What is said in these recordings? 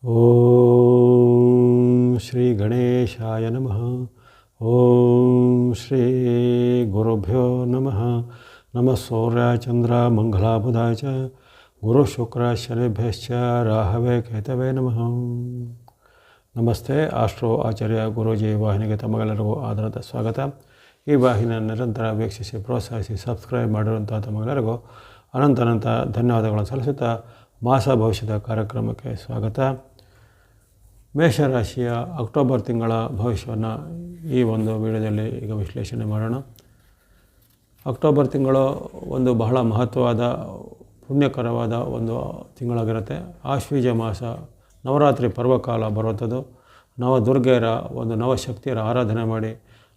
ಓಂ ಶ್ರೀ ಗಣೇಶಾಯ ನಮಃ. ಓಂ ಶ್ರೀ ಗುರುಭ್ಯೋ ನಮಃ. ನಮಃ ಸೂರ್ಯಾಯ ಚಂದ್ರ ಮಂಗಳಾಯ ಬುಧಾಯ ಚ ಗುರು ಶುಕ್ರ ಶನಿಭ್ಯಶ್ಚ ರಾಹವೇ ಕೇತವೇ ನಮಃ. ನಮಸ್ತೆ. ಆಸ್ಟ್ರೋ ಆಚಾರ್ಯ ಗುರೂಜಿ ವಾಹಿನಿಗೆ ತಮಗೆಲ್ಲರಿಗೂ ಆಧಾರದ ಸ್ವಾಗತ. ಈ ವಾಹಿನಿಯ ನಿರಂತರ ವೀಕ್ಷಿಸಿ ಪ್ರೋತ್ಸಾಹಿಸಿ ಸಬ್ಸ್ಕ್ರೈಬ್ ಮಾಡಿರುವಂಥ ತಮಗೆಲ್ಲರಿಗೂ ಅನಂತ ಧನ್ಯವಾದಗಳನ್ನು ಸಲ್ಲಿಸುತ್ತಾ ಮಾಸ ಭವಿಷ್ಯದ ಕಾರ್ಯಕ್ರಮಕ್ಕೆ ಸ್ವಾಗತ. ಮೇಷರಾಶಿಯ ಅಕ್ಟೋಬರ್ ತಿಂಗಳ ಭವಿಷ್ಯವನ್ನು ಈ ಒಂದು ವಿಡಿಯೋದಲ್ಲಿ ಈಗ ವಿಶ್ಲೇಷಣೆ ಮಾಡೋಣ. ಅಕ್ಟೋಬರ್ ತಿಂಗಳು ಒಂದು ಬಹಳ ಮಹತ್ವವಾದ ಪುಣ್ಯಕರವಾದ ಒಂದು ತಿಂಗಳಾಗಿರುತ್ತೆ. ಆಶ್ವೀಜ ಮಾಸ, ನವರಾತ್ರಿ ಪರ್ವಕಾಲ ಬರುವಂಥದ್ದು. ನವದುರ್ಗೆಯರ ಒಂದು ನವಶಕ್ತಿಯರ ಆರಾಧನೆ ಮಾಡಿ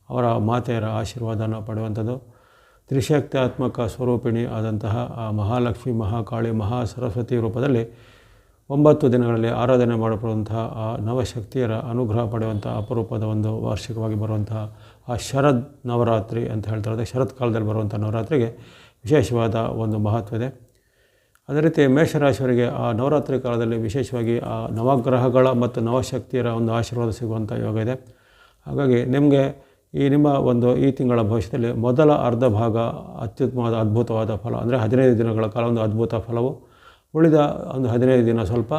ಅವರ ಮಾತೆಯರ ಆಶೀರ್ವಾದನ ಪಡೆಯುವಂಥದ್ದು. ತ್ರಿಶಕ್ತ್ಯಾತ್ಮಕ ಸ್ವರೂಪಿಣಿ ಆದಂತಹ ಆ ಮಹಾಲಕ್ಷ್ಮಿ, ಮಹಾಕಾಳಿ, ಮಹಾಸರಸ್ವತಿ ರೂಪದಲ್ಲಿ 9 ದಿನಗಳಲ್ಲಿ ಆರಾಧನೆ ಮಾಡப்படுವಂತಹ ಆ ನವಶಕ್ತಿಯರ ಅನುಗ್ರಹ ಪಡೆಯುವಂಥ ಅಪರೂಪದ ಒಂದು ವಾರ್ಷಿಕವಾಗಿ ಬರುವಂತಹ ಆ ಶರದ್ ನವರಾತ್ರಿ ಅಂತ ಹೇಳ್ತಾರೆ. ಶರತ್ ಕಾಲದಲ್ಲಿ ಬರುವಂಥ ನವರಾತ್ರಿಗೆ ವಿಶೇಷವಾದ ಒಂದು ಮಹತ್ವ ಇದೆ. ಅದೇ ರೀತಿ ಮೇಷರಾಶಿಯವರಿಗೆ ಆ ನವರಾತ್ರಿ ಕಾಲದಲ್ಲಿ ವಿಶೇಷವಾಗಿ ಆ ನವಗ್ರಹಗಳ ಮತ್ತು ನವಶಕ್ತಿಯರ ಒಂದು ಆಶೀರ್ವಾದ ಸಿಗುವಂಥ ಯೋಗ ಇದೆ. ಹಾಗಾಗಿ ನಿಮಗೆ ಈ ತಿಂಗಳ ಭವಿಷ್ಯದಲ್ಲಿ ಮೊದಲ ಅರ್ಧ ಭಾಗ ಅತ್ಯುತ್ತಮವಾದ ಅದ್ಭುತವಾದ ಫಲ ಅಂದರೆ 15 ದಿನಗಳ ಕಾಲ ಒಂದು ಅದ್ಭುತ ಫಲವು, ಉಳಿದ ಒಂದು 15 ದಿನ ಸ್ವಲ್ಪ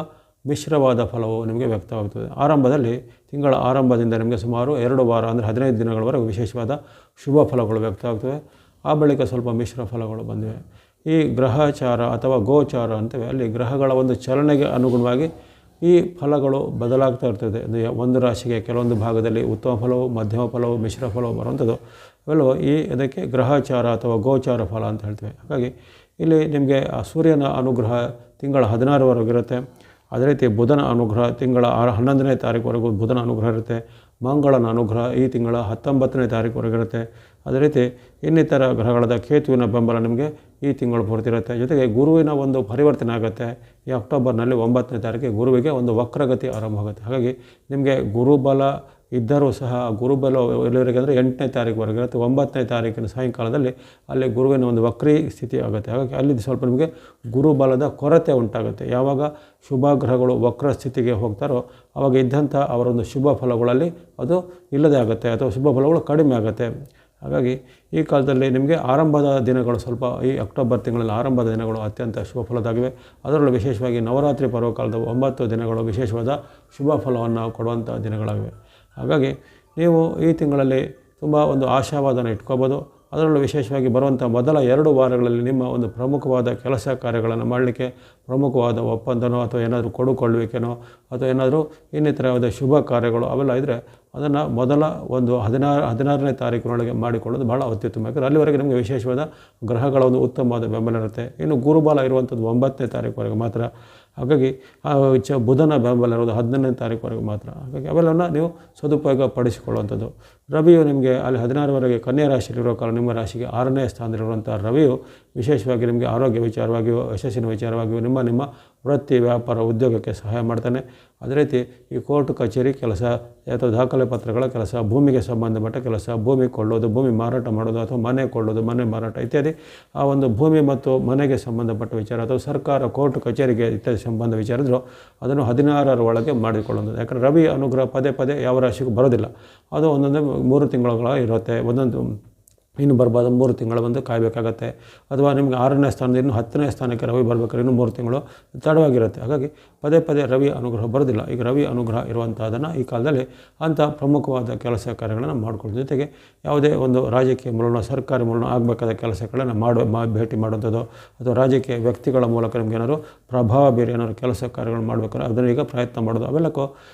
ಮಿಶ್ರವಾದ ಫಲವು ನಿಮಗೆ ವ್ಯಕ್ತವಾಗುತ್ತದೆ. ಆರಂಭದಲ್ಲಿ ತಿಂಗಳ ಆರಂಭದಿಂದ ನಿಮಗೆ ಸುಮಾರು 2 ವಾರ ಅಂದರೆ 15 ದಿನಗಳವರೆಗೂ ವಿಶೇಷವಾದ ಶುಭ ಫಲಗಳು ವ್ಯಕ್ತವಾಗ್ತವೆ. ಆ ಬಳಿಕ ಸ್ವಲ್ಪ ಮಿಶ್ರ ಫಲಗಳು ಬಂದಿವೆ. ಈ ಗ್ರಹಚಾರ ಅಥವಾ ಗೋಚಾರ ಅಂತೇವೆ, ಅಲ್ಲಿ ಗ್ರಹಗಳ ಒಂದು ಚಲನೆಗೆ ಅನುಗುಣವಾಗಿ ಈ ಫಲಗಳು ಬದಲಾಗ್ತಾ ಇರ್ತದೆ. ಒಂದು ರಾಶಿಗೆ ಕೆಲವೊಂದು ಭಾಗದಲ್ಲಿ ಉತ್ತಮ ಫಲವು, ಮಧ್ಯಮ ಫಲವು, ಮಿಶ್ರ ಫಲವು ಬರುವಂಥದ್ದು ಇವೆಲ್ಲವೂ ಇದಕ್ಕೆ ಗ್ರಹಚಾರ ಅಥವಾ ಗೋಚಾರ ಫಲ ಅಂತ ಹೇಳ್ತೇವೆ. ಹಾಗಾಗಿ ಇಲ್ಲಿ ನಿಮಗೆ ಆ ಸೂರ್ಯನ ಅನುಗ್ರಹ ತಿಂಗಳ 16ರವರೆಗೂ ಇರುತ್ತೆ. ಅದೇ ರೀತಿ ಬುಧನ ಅನುಗ್ರಹ ತಿಂಗಳ 11ನೇ ತಾರೀಕುವರೆಗೂ ಬುಧನ ಅನುಗ್ರಹ ಇರುತ್ತೆ. ಮಂಗಳನ ಅನುಗ್ರಹ ಈ ತಿಂಗಳ 19ನೇ ತಾರೀಕುವರೆಗೂ ಇರುತ್ತೆ. ಅದೇ ರೀತಿ ಇನ್ನಿತರ ಗ್ರಹಗಳಾದ ಕೇತುವಿನ ಬೆಂಬಲ ನಿಮಗೆ ಈ ತಿಂಗಳು ಪೂರ್ತಿರುತ್ತೆ. ಜೊತೆಗೆ ಗುರುವಿನ ಒಂದು ಪರಿವರ್ತನೆ ಆಗುತ್ತೆ. ಈ ಅಕ್ಟೋಬರ್ನಲ್ಲಿ 9ನೇ ತಾರೀಕಿಗೆ ಗುರುವಿಗೆ ಒಂದು ವಕ್ರಗತಿ ಆರಂಭ ಆಗುತ್ತೆ. ಹಾಗಾಗಿ ನಿಮಗೆ ಗುರುಬಲ ಇದ್ದರೂ ಸಹ ಗುರುಬಲ ಎಲ್ಲಿವರೆಗೆ ಅಂದರೆ 8ನೇ ತಾರೀಕುವರೆಗೆ ಇರುತ್ತೆ. 9ನೇ ತಾರೀಕಿನ ಸಾಯಂಕಾಲದಲ್ಲಿ ಅಲ್ಲಿ ಗುರುವಿನ ಒಂದು ವಕ್ರೀ ಸ್ಥಿತಿ ಆಗುತ್ತೆ. ಹಾಗಾಗಿ ಅಲ್ಲಿ ಸ್ವಲ್ಪ ನಿಮಗೆ ಗುರುಬಲದ ಕೊರತೆ ಉಂಟಾಗುತ್ತೆ. ಯಾವಾಗ ಶುಭ ಗ್ರಹಗಳು ವಕ್ರ ಸ್ಥಿತಿಗೆ ಹೋಗ್ತಾರೋ ಆವಾಗ ಇದ್ದಂಥ ಅವರೊಂದು ಶುಭ ಫಲಗಳಲ್ಲಿ ಅದು ಇಲ್ಲದೆ ಆಗುತ್ತೆ ಅಥವಾ ಶುಭ ಫಲಗಳು ಕಡಿಮೆ ಆಗುತ್ತೆ. ಹಾಗಾಗಿ ಈ ಕಾಲದಲ್ಲಿ ನಿಮಗೆ ಆರಂಭದ ದಿನಗಳು ಸ್ವಲ್ಪ ಈ ಅಕ್ಟೋಬರ್ ತಿಂಗಳಲ್ಲಿ ಆರಂಭದ ದಿನಗಳು ಅತ್ಯಂತ ಶುಭ ಫಲದಾಗಿವೆ. ಅದರಲ್ಲೂ ವಿಶೇಷವಾಗಿ ನವರಾತ್ರಿ ಪರ್ವಕಾಲದ 9 ದಿನಗಳು ವಿಶೇಷವಾದ ಶುಭ ಫಲವನ್ನು ಕೊಡುವಂಥ ದಿನಗಳಾಗಿವೆ. ಹಾಗಾಗಿ ನೀವು ಈ ತಿಂಗಳಲ್ಲಿ ತುಂಬ ಒಂದು ಆಶಾವಾದನ ಇಟ್ಕೋಬೋದು. ಅದರಲ್ಲೂ ವಿಶೇಷವಾಗಿ ಬರುವಂಥ ಮೊದಲ 2 ವಾರಗಳಲ್ಲಿ ನಿಮ್ಮ ಒಂದು ಪ್ರಮುಖವಾದ ಕೆಲಸ ಕಾರ್ಯಗಳನ್ನು ಮಾಡಲಿಕ್ಕೆ, ಪ್ರಮುಖವಾದ ಒಪ್ಪಂದನೋ ಅಥವಾ ಏನಾದರೂ ಕೊಡುಕೊಳ್ಳುವಿಕೆನೋ ಅಥವಾ ಏನಾದರೂ ಇನ್ನಿತರ ಯಾವುದೇ ಶುಭ ಕಾರ್ಯಗಳು ಅವೆಲ್ಲ ಇದ್ದರೆ ಅದನ್ನು ಮೊದಲ ಒಂದು 16ನೇ ತಾರೀಕಿನೊಳಗೆ ಮಾಡಿಕೊಳ್ಳೋದು ಬಹಳ ಅತ್ಯುತ್ತಮ. ಯಾಕಂದರೆ ಅಲ್ಲಿವರೆಗೆ ನಿಮಗೆ ವಿಶೇಷವಾದ ಗ್ರಹಗಳ ಒಂದು ಉತ್ತಮವಾದ ಬೆಂಬಲ ಇರುತ್ತೆ. ಇನ್ನು ಗುರುಬಲ ಇರುವಂಥದ್ದು 9ನೇ ತಾರೀಕುವರೆಗೆ ಮಾತ್ರ. ಹಾಗಾಗಿ ಬುಧನ ಬೆಂಬಲ ಇರೋದು 11ನೇ ತಾರೀಕುವರೆಗೆ ಮಾತ್ರ. ಹಾಗಾಗಿ ಅವೆಲ್ಲವನ್ನು ನೀವು ಸದುಪಯೋಗ ಪಡಿಸಿಕೊಳ್ಳುವಂಥದ್ದು. ರವಿಯು ನಿಮಗೆ ಅಲ್ಲಿ 16ರವರೆಗೆ ಕನ್ಯಾ ರಾಶಿಯಲ್ಲಿರೋ ಕಾರಣ ನಿಮ್ಮ ರಾಶಿಗೆ 6ನೇ ಸ್ಥಾನದಲ್ಲಿರುವಂಥ ರವಿಯು ವಿಶೇಷವಾಗಿ ನಿಮಗೆ ಆರೋಗ್ಯ ವಿಚಾರವಾಗಿಯೂ, ಯಶಸ್ಸಿನ ವಿಚಾರವಾಗಿಯೂ, ನಿಮ್ಮ ವೃತ್ತಿ, ವ್ಯಾಪಾರ, ಉದ್ಯೋಗಕ್ಕೆ ಸಹಾಯ ಮಾಡ್ತಾನೆ. ಅದೇ ರೀತಿ ಈ ಕೋರ್ಟ್ ಕಚೇರಿ ಕೆಲಸ ಅಥವಾ ದಾಖಲೆ ಪತ್ರಗಳ ಕೆಲಸ, ಭೂಮಿಗೆ ಸಂಬಂಧಪಟ್ಟ ಕೆಲಸ, ಭೂಮಿ ಕೊಳ್ಳೋದು, ಭೂಮಿ ಮಾರಾಟ ಮಾಡೋದು ಅಥವಾ ಮನೆ ಕೊಳ್ಳೋದು, ಮನೆ ಮಾರಾಟ ಇತ್ಯಾದಿ ಆ ಒಂದು ಭೂಮಿ ಮತ್ತು ಮನೆಗೆ ಸಂಬಂಧಪಟ್ಟ ವಿಚಾರ ಅಥವಾ ಸರ್ಕಾರ ಕೋರ್ಟ್ ಕಚೇರಿಗೆ ಇತ್ಯಾದಿ ಸಂಬಂಧ ವಿಚಾರ ಇದ್ದರೂ ಅದನ್ನು 16ರ ಒಳಗೆ ಮಾಡಿಕೊಳ್ಳೋದು. ಯಾಕಂದರೆ ರವಿ ಅನುಗ್ರಹ ಪದೇ ಯಾವ ರಾಶಿಗೂ ಬರೋದಿಲ್ಲ. ಅದು ಒಂದೊಂದು 3 ತಿಂಗಳ ಇರುತ್ತೆ. ಒಂದೊಂದು ಇನ್ನು ಬರ್ಬೋದು 3 ತಿಂಗಳು ಬಂದು ಕಾಯಬೇಕಾಗತ್ತೆ. ಅಥವಾ ನಿಮಗೆ 6ನೇ ಸ್ಥಾನದಿಂದ ಇನ್ನು 10ನೇ ಸ್ಥಾನಕ್ಕೆ ರವಿ ಬರಬೇಕಾದ್ರೆ ಇನ್ನೂ 3 ತಿಂಗಳು ತಡವಾಗಿರುತ್ತೆ. ಹಾಗಾಗಿ ಪದೇ ರವಿ ಅನುಗ್ರಹ ಬರೋದಿಲ್ಲ. ಈಗ ರವಿ ಅನುಗ್ರಹ ಇರುವಂಥದ್ದನ್ನು ಈ ಕಾಲದಲ್ಲಿ ಅಂಥ ಪ್ರಮುಖವಾದ ಕೆಲಸ ಕಾರ್ಯಗಳನ್ನು ಮಾಡ್ಕೊಳ್ಳೋದು. ಜೊತೆಗೆ ಯಾವುದೇ ಒಂದು ರಾಜಕೀಯ ಮೂಲನ, ಸರ್ಕಾರಿ ಮೂಲನ ಆಗಬೇಕಾದ ಕೆಲಸಗಳನ್ನು ಭೇಟಿ ಮಾಡುವಂಥದ್ದು ಅಥವಾ ರಾಜಕೀಯ ವ್ಯಕ್ತಿಗಳ ಮೂಲಕ ನಿಮ್ಗೆ ಏನಾದ್ರು ಪ್ರಭಾವ ಬೀರಿ ಏನಾದ್ರು ಕೆಲಸ ಕಾರ್ಯಗಳನ್ನು ಮಾಡಬೇಕಾದ್ರೆ ಅದನ್ನು ಈಗ ಪ್ರಯತ್ನ ಮಾಡೋದು ಅವೆಲ್ಲಕ್ಕೂ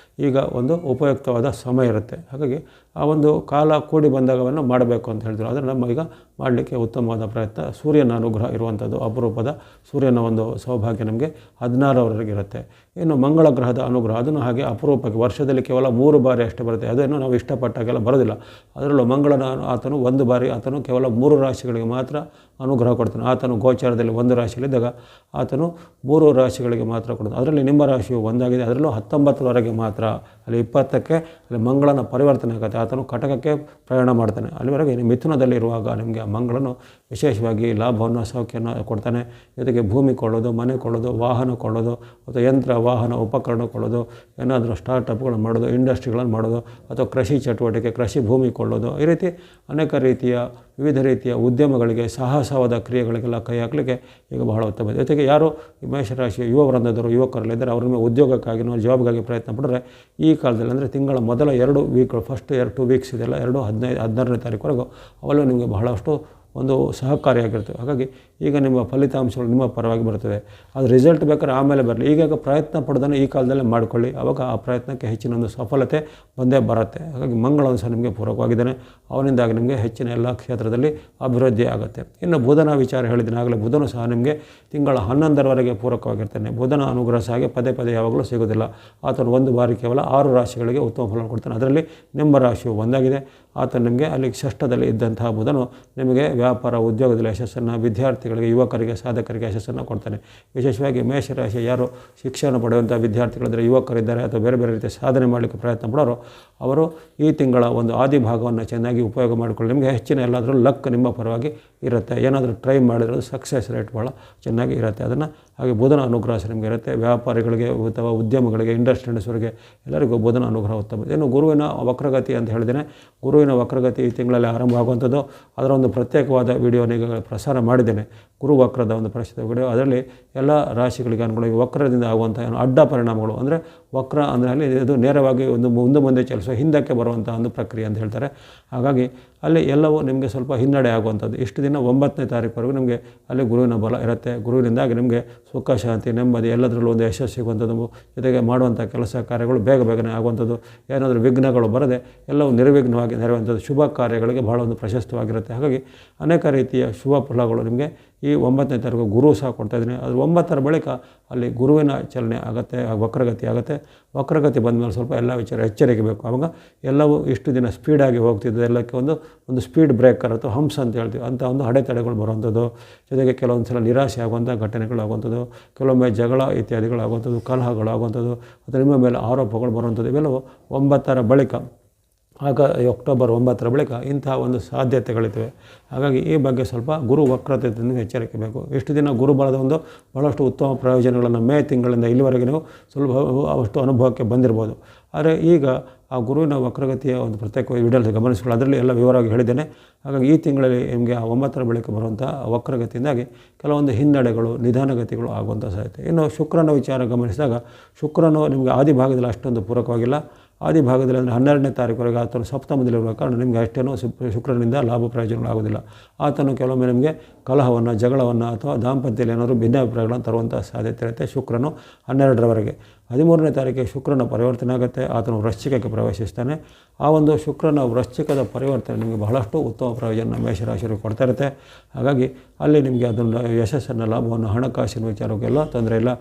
ಈಗ ಒಂದು ಉಪಯುಕ್ತವಾದ ಸಮಯ ಇರುತ್ತೆ. ಹಾಗಾಗಿ ಆ ಒಂದು ಕಾಲ ಕೂಡಿ ಬಂದಾಗವನ್ನು ಮಾಡಬೇಕು ಅಂತ ಹೇಳಿದ್ರು. ಅದನ್ನು ನಮ್ಮ ಈಗ ಮಾಡಲಿಕ್ಕೆ ಉತ್ತಮವಾದ ಪ್ರಯತ್ನ. ಸೂರ್ಯನ ಅನುಗ್ರಹ ಇರುವಂಥದ್ದು ಅಪರೂಪದ ಸೂರ್ಯನ ಒಂದು ಸೌಭಾಗ್ಯ ನಮಗೆ 16ರವರೆಗೆ ಇರುತ್ತೆ. ಇನ್ನು ಮಂಗಳ ಗ್ರಹದ ಅನುಗ್ರಹ ಅದನ್ನು ಹಾಗೆ ಅಪರೂಪಕ್ಕೆ ವರ್ಷದಲ್ಲಿ ಕೇವಲ 3 ಬಾರಿ ಅಷ್ಟೇ ಬರುತ್ತೆ. ಅದನ್ನು ನಾವು ಇಷ್ಟಪಟ್ಟಾಗೆಲ್ಲ ಬರೋದಿಲ್ಲ. ಅದರಲ್ಲೂ ಮಂಗಳನ ಆತನು 1 ಬಾರಿ ಆತನು ಕೇವಲ 3 ರಾಶಿಗಳಿಗೆ ಮಾತ್ರ ಅನುಗ್ರಹ ಕೊಡ್ತಾನೆ. ಆತನು ಗೋಚಾರದಲ್ಲಿ 1 ರಾಶಿಯಲ್ಲಿದ್ದಾಗ ಆತನು 3 ರಾಶಿಗಳಿಗೆ ಮಾತ್ರ ಕೊಡ್ತಾನೆ. ಅದರಲ್ಲಿ ನಿಮ್ಮ ರಾಶಿಯು 1 ಆಗಿದೆ. ಅದರಲ್ಲೂ 19ರವರೆಗೆ ಮಾತ್ರ. ಅಲ್ಲಿ 20ಕ್ಕೆ ಅಲ್ಲಿ ಮಂಗಳನ ಪರಿವರ್ತನೆ ಆಗುತ್ತೆ. ಆತನು ಕಟಕಕ್ಕೆ ಪ್ರಯಾಣ ಮಾಡ್ತಾನೆ. ಅಲ್ಲಿವರೆಗೆ ಮಿಥುನದಲ್ಲಿರುವಾಗ ನಿಮಗೆ ಮಂಗಳನು ವಿಶೇಷವಾಗಿ ಲಾಭವನ್ನು ಸೌಖ್ಯವನ್ನು ಕೊಡ್ತಾನೆ. ಜೊತೆಗೆ ಭೂಮಿ ಕೊಳ್ಳೋದು, ಮನೆ ಕೊಳ್ಳೋದು, ವಾಹನ ಕೊಳ್ಳೋದು ಅಥವಾ ಯಂತ್ರ ವಾಹನ ಉಪಕರಣ ಕೊಳ್ಳೋದು, ಏನಾದರೂ ಸ್ಟಾರ್ಟಪ್ಗಳನ್ನು ಮಾಡೋದು, ಇಂಡಸ್ಟ್ರಿಗಳನ್ನು ಮಾಡೋದು ಅಥವಾ ಕೃಷಿ ಚಟುವಟಿಕೆ, ಕೃಷಿ ಭೂಮಿ ಕೊಳ್ಳೋದು, ಈ ರೀತಿ ಅನೇಕ ರೀತಿಯ ವಿವಿಧ ರೀತಿಯ ಉದ್ಯಮಗಳಿಗೆ ಸಾಹಸವಾದ ಕ್ರಿಯೆಗಳಿಗೆಲ್ಲ ಕೈ ಹಾಕಲಿಕ್ಕೆ ಈಗ ಬಹಳ ಉತ್ತಮ. ಜೊತೆಗೆ ಯಾರು ಈ ಮೇಷರಾಶಿಯ ಯುವ ವೃಂದದವರು ಯುವಕರಲ್ಲಿದ್ದರೆ ಅವ್ರ ಮೇಲೆ ಉದ್ಯೋಗಕ್ಕಾಗಿ ಜಾಬ್ಗಾಗಿ ಪ್ರಯತ್ನ ಪಟ್ಟರೆ ಈ ಕಾಲದಲ್ಲಿ ಅಂದರೆ ತಿಂಗಳ ಮೊದಲ 2 ವೀಕ್ಗಳು ಫಸ್ಟ್ 2 ವೀಕ್ಸ್ ಇದೆಲ್ಲ 16ನೇ ತಾರೀಕುವರೆಗೂ ಅವೆಲ್ಲ ನಿಮಗೆ ಬಹಳಷ್ಟು ಒಂದು ಸಹಕಾರಿಯಾಗಿರ್ತವೆ. ಹಾಗಾಗಿ ಈಗ ನಿಮ್ಮ ಫಲಿತಾಂಶಗಳು ನಿಮ್ಮ ಪರವಾಗಿ ಬರ್ತದೆ. ಅದು ರಿಸಲ್ಟ್ ಬೇಕಾದ್ರೆ ಆಮೇಲೆ ಬರಲಿ, ಈಗ ಪ್ರಯತ್ನ ಪಡೋದನ್ನು ಈ ಕಾಲದಲ್ಲೇ ಮಾಡಿಕೊಳ್ಳಿ. ಆವಾಗ ಆ ಪ್ರಯತ್ನಕ್ಕೆ ಹೆಚ್ಚಿನ ಒಂದು ಸಫಲತೆ ಬಂದೇ ಬರುತ್ತೆ. ಹಾಗಾಗಿ ಮಂಗಳನು ಸಹ ನಿಮಗೆ ಪೂರಕವಾಗಿದ್ದಾನೆ. ಅವನಿಂದಾಗಿ ನಿಮಗೆ ಹೆಚ್ಚಿನ ಎಲ್ಲ ಕ್ಷೇತ್ರದಲ್ಲಿ ಅಭಿವೃದ್ಧಿ ಆಗುತ್ತೆ. ಇನ್ನು ಬುಧನ ವಿಚಾರ ಹೇಳಿದ್ದೀನಿ ಆಗಲೇ, ಬುಧನು ಸಹ ನಿಮಗೆ ತಿಂಗಳ 11ರವರೆಗೆ ಪೂರಕವಾಗಿರ್ತಾನೆ. ಬುಧನ ಅನುಗ್ರಹ ಸಹ ಪದೇ ಪದೇ ಯಾವಾಗಲೂ ಸಿಗೋದಿಲ್ಲ. ಆತನು ಒಂದು ಬಾರಿ ಕೇವಲ 6 ರಾಶಿಗಳಿಗೆ ಉತ್ತಮ ಫಲವನ್ನು ಕೊಡ್ತಾನೆ. ಅದರಲ್ಲಿ ನಿಮ್ಮ ರಾಶಿಯು ಒಂದಾಗಿದೆ. ಆತ ನಿಮಗೆ ಅಲ್ಲಿ ಷಷ್ಠದಲ್ಲಿ ಇದ್ದಂತಹ ಬುಧನು ನಿಮಗೆ ವ್ಯಾಪಾರ ಉದ್ಯೋಗದಲ್ಲಿ ಯಶಸ್ಸನ್ನು, ವಿದ್ಯಾರ್ಥಿಗಳಿಗೆ ಯುವಕರಿಗೆ ಸಾಧಕರಿಗೆ ಯಶಸ್ಸನ್ನು ಕೊಡ್ತಾನೆ. ವಿಶೇಷವಾಗಿ ಮೇಷರಾಶಿ ಯಾರು ಶಿಕ್ಷಣ ಪಡೆಯುವಂಥ ವಿದ್ಯಾರ್ಥಿಗಳಿದ್ದರೆ, ಯುವಕರಿದ್ದಾರೆ ಅಥವಾ ಬೇರೆ ಬೇರೆ ರೀತಿಯ ಸಾಧನೆ ಮಾಡಲಿಕ್ಕೆ ಪ್ರಯತ್ನ ಪಡೋರು ಅವರು ಈ ತಿಂಗಳ ಒಂದು ಆದಿ ಭಾಗವನ್ನು ಚೆನ್ನಾಗಿ ಉಪಯೋಗ ಮಾಡಿಕೊಳ್ಳಿ. ನಿಮಗೆ ಹೆಚ್ಚಿನ ಎಲ್ಲಾದರೂ ಲಕ್ ನಿಮ್ಮ ಪರವಾಗಿ ಇರುತ್ತೆ. ಏನಾದರೂ ಟ್ರೈ ಮಾಡಿದ್ರೆ ಸಕ್ಸಸ್ ರೇಟ್ ಭಾಳ ಚೆನ್ನಾಗಿ ಇರುತ್ತೆ. ಅದನ್ನು ಹಾಗೆ ಬುಧನ ಅನುಗ್ರಹ ನಿಮಗೆ ಇರುತ್ತೆ. ವ್ಯಾಪಾರಿಗಳಿಗೆ ಅಥವಾ ಉದ್ಯಮಗಳಿಗೆ, ಇಂಡಸ್ಟ್ರೀಸ್ವರಿಗೆ ಎಲ್ಲರಿಗೂ ಬುಧನ ಅನುಗ್ರಹ ಉತ್ತಮ. ಇನ್ನು ಗುರುವಿನ ವಕ್ರಗತಿ ಅಂತ ಹೇಳಿದ್ದೇನೆ. ಗುರುವಿನ ವಕ್ರಗತಿ ಈ ತಿಂಗಳಲ್ಲಿ ಆರಂಭ ಆಗುವಂಥದ್ದು. ಅದರ ಒಂದು ಪ್ರತ್ಯೇಕವಾದ ವಿಡಿಯೋನ ಈಗ ಪ್ರಸಾರ ಮಾಡಿದ್ದೇನೆ. ಗುರು ವಕ್ರದ ಒಂದು ಪ್ರಸಿದ್ಧ ವಿಡಿಯೋ. ಅದರಲ್ಲಿ ಎಲ್ಲ ರಾಶಿಗಳಿಗೆ ಅನುಗುಣವಾಗಿ ವಕ್ರದಿಂದ ಆಗುವಂಥ ಅಡ್ಡ ಪರಿಣಾಮಗಳು, ಅಂದರೆ ವಕ್ರ ಅಂದರೆ ಅಲ್ಲಿ ಇದು ನೇರವಾಗಿ ಒಂದು ಮುಂದೆ ಚಲಿಸುವ ಹಿಂದಕ್ಕೆ ಬರುವಂಥ ಒಂದು ಪ್ರಕ್ರಿಯೆ ಅಂತ ಹೇಳ್ತಾರೆ. ಹಾಗಾಗಿ ಅಲ್ಲಿ ಎಲ್ಲವೂ ನಿಮಗೆ ಸ್ವಲ್ಪ ಹಿನ್ನಡೆ ಆಗುವಂಥದ್ದು. ಇಷ್ಟು ದಿನ 9ನೇ ತಾರೀಕುವರೆಗೂ ನಿಮಗೆ ಅಲ್ಲಿ ಗುರುವಿನ ಬಲ ಇರುತ್ತೆ. ಗುರುವಿನಿಂದಾಗಿ ನಿಮಗೆ ಸುಖ, ಶಾಂತಿ, ನೆಮ್ಮದಿ ಎಲ್ಲದರಲ್ಲೂ ಒಂದು ಯಶಸ್ಸು ಸಿಗುವಂಥದ್ದು. ಜೊತೆಗೆ ಮಾಡುವಂಥ ಕೆಲಸ ಕಾರ್ಯಗಳು ಬೇಗನೆ ಆಗುವಂಥದ್ದು. ಏನಾದರೂ ವಿಘ್ನಗಳು ಬರದೆ ಎಲ್ಲವೂ ನಿರ್ವಿಘ್ನವಾಗಿ ನೆರವೇರುವಂಥದ್ದು. ಶುಭ ಕಾರ್ಯಗಳಿಗೆ ಬಹಳ ಒಂದು ಪ್ರಶಸ್ತವಾಗಿರುತ್ತೆ. ಹಾಗಾಗಿ ಅನೇಕ ರೀತಿಯ ಶುಭ ಫಲಗಳು ನಿಮಗೆ ಈ 9ನೇ ತಾರೀಕು ಗುರು ಸಹ ಕೊಡ್ತಾಯಿದ್ದೀನಿ. ಅದು 9ರ ಬಳಿಕ ಅಲ್ಲಿ ಗುರುವಿನ ಚಲನೆ ಆಗುತ್ತೆ, ವಕ್ರಗತಿ ಆಗುತ್ತೆ. ವಕ್ರಗತಿ ಬಂದಮೇಲೆ ಸ್ವಲ್ಪ ಎಲ್ಲ ವಿಚಾರ ಎಚ್ಚರಿಕೆ ಬೇಕು. ಆವಾಗ ಎಲ್ಲವೂ ಇಷ್ಟು ದಿನ ಸ್ಪೀಡಾಗಿ ಹೋಗ್ತಿದ್ದು ಎಲ್ಲಕ್ಕೆ ಒಂದು ಸ್ಪೀಡ್ ಬ್ರೇಕರ್ ಅಥವಾ ಹಂಪ್ಸ್ ಅಂತ ಹೇಳ್ತೀವಿ, ಅಂಥ ಒಂದು ಅಡೆತಡೆಗಳು ಬರುವಂಥದ್ದು. ಜೊತೆಗೆ ಕೆಲವೊಂದು ಸಲ ನಿರಾಶೆ ಆಗುವಂಥ ಘಟನೆಗಳು ಆಗುವಂಥದ್ದು, ಕೆಲವೊಮ್ಮೆ ಜಗಳ ಇತ್ಯಾದಿಗಳು ಆಗುವಂಥದ್ದು, ಕಲಹಗಳು ಆಗುವಂಥದ್ದು ಅಥವಾ ನಿಮ್ಮ ಮೇಲೆ ಆರೋಪಗಳು ಬರುವಂಥದ್ದು. ಇವೆಲ್ಲವೂ 9ರ ಬಳಿಕ, ಆಗ ಅಕ್ಟೋಬರ್ 9ರ ಬಳಿಕ ಇಂತಹ ಒಂದು ಸಾಧ್ಯತೆಗಳಿರ್ತವೆ. ಹಾಗಾಗಿ ಈ ಬಗ್ಗೆ ಸ್ವಲ್ಪ ಗುರು ವಕ್ರತೆಯಿಂದ ಎಚ್ಚರಿಕೆ ಬೇಕು. ಇಷ್ಟು ದಿನ ಗುರು ಬಲದ ಒಂದು ಬಹಳಷ್ಟು ಉತ್ತಮ ಪ್ರಯೋಜನಗಳನ್ನು ಮೇ ತಿಂಗಳಿಂದ ಇಲ್ಲಿವರೆಗೆ ನೀವು ಸ್ವಲ್ಪ ಅಷ್ಟು ಅನುಭವಕ್ಕೆ ಬಂದಿರ್ಬೋದು. ಆದರೆ ಈಗ ಆ ಗುರುವಿನ ವಕ್ರಗತಿಯ ಒಂದು ಪ್ರತ್ಯೇಕ ವಿಡಿಯೋಸ್ ಗಮನಿಸಿಕೊಳ್ಳಿ. ಅದರಲ್ಲಿ ಎಲ್ಲ ವಿವರವಾಗಿ ಹೇಳಿದ್ದೇನೆ. ಹಾಗಾಗಿ ಈ ತಿಂಗಳಲ್ಲಿ ನಿಮಗೆ ಆ 9ರ ಬಳಿಕ ಬರುವಂಥ ವಕ್ರಗತಿಯಿಂದಾಗಿ ಕೆಲವೊಂದು ಹಿನ್ನಡೆಗಳು, ನಿಧಾನಗತಿಗಳು ಆಗುವಂಥ ಸಾಧ್ಯತೆ. ಇನ್ನು ಶುಕ್ರನ ವಿಚಾರ ಗಮನಿಸಿದಾಗ, ಶುಕ್ರನು ನಿಮಗೆ ಆದಿ ಭಾಗದಲ್ಲಿ ಅಷ್ಟೊಂದು ಪೂರಕವಾಗಿಲ್ಲ. ಆದಿ ಭಾಗದಲ್ಲಿ ಅಂದರೆ 12ನೇ ತಾರೀಕುವರೆಗೆ ಆತನು ಸಪ್ತಮದಲ್ಲಿರುವ ಕಾರಣ ನಿಮಗೆ ಅಷ್ಟೇನೂ ಶುಕ್ರನಿಂದ ಲಾಭ ಪ್ರಯೋಜನಗಳಾಗೋದಿಲ್ಲ. ಆತನು ಕೆಲವೊಮ್ಮೆ ನಿಮಗೆ ಕಲಹವನ್ನು, ಜಗಳವನ್ನು ಅಥವಾ ದಾಂಪತ್ಯದಲ್ಲಿ ಏನಾದರೂ ಭಿನ್ನಾಭಿಪ್ರಾಯಗಳನ್ನು ತರುವಂಥ ಸಾಧ್ಯತೆ ಇರುತ್ತೆ. ಶುಕ್ರನು 12ರವರೆಗೆ. 13ನೇ ತಾರೀಕಿಗೆ ಶುಕ್ರನ ಪರಿವರ್ತನೆ ಆಗುತ್ತೆ. ಆತನು ವೃಶ್ಚಿಕಕ್ಕೆ ಪ್ರವೇಶಿಸ್ತಾನೆ. ಆ ಒಂದು ಶುಕ್ರನ ವೃಶ್ಚಿಕದ ಪರಿವರ್ತನೆ ನಿಮಗೆ ಬಹಳಷ್ಟು ಉತ್ತಮ ಪ್ರಯೋಜನ ಮೇಷರಾಶಿಯವರಿಗೆ ಕೊಡ್ತಾ ಇರುತ್ತೆ. ಹಾಗಾಗಿ ಅಲ್ಲಿ ನಿಮಗೆ ಅದನ್ನು ಯಶಸ್ಸನ್ನು, ಲಾಭವನ್ನು, ಹಣಕಾಸಿನ ವಿಚಾರಕ್ಕೆಲ್ಲ ತೊಂದರೆ ಇಲ್ಲ.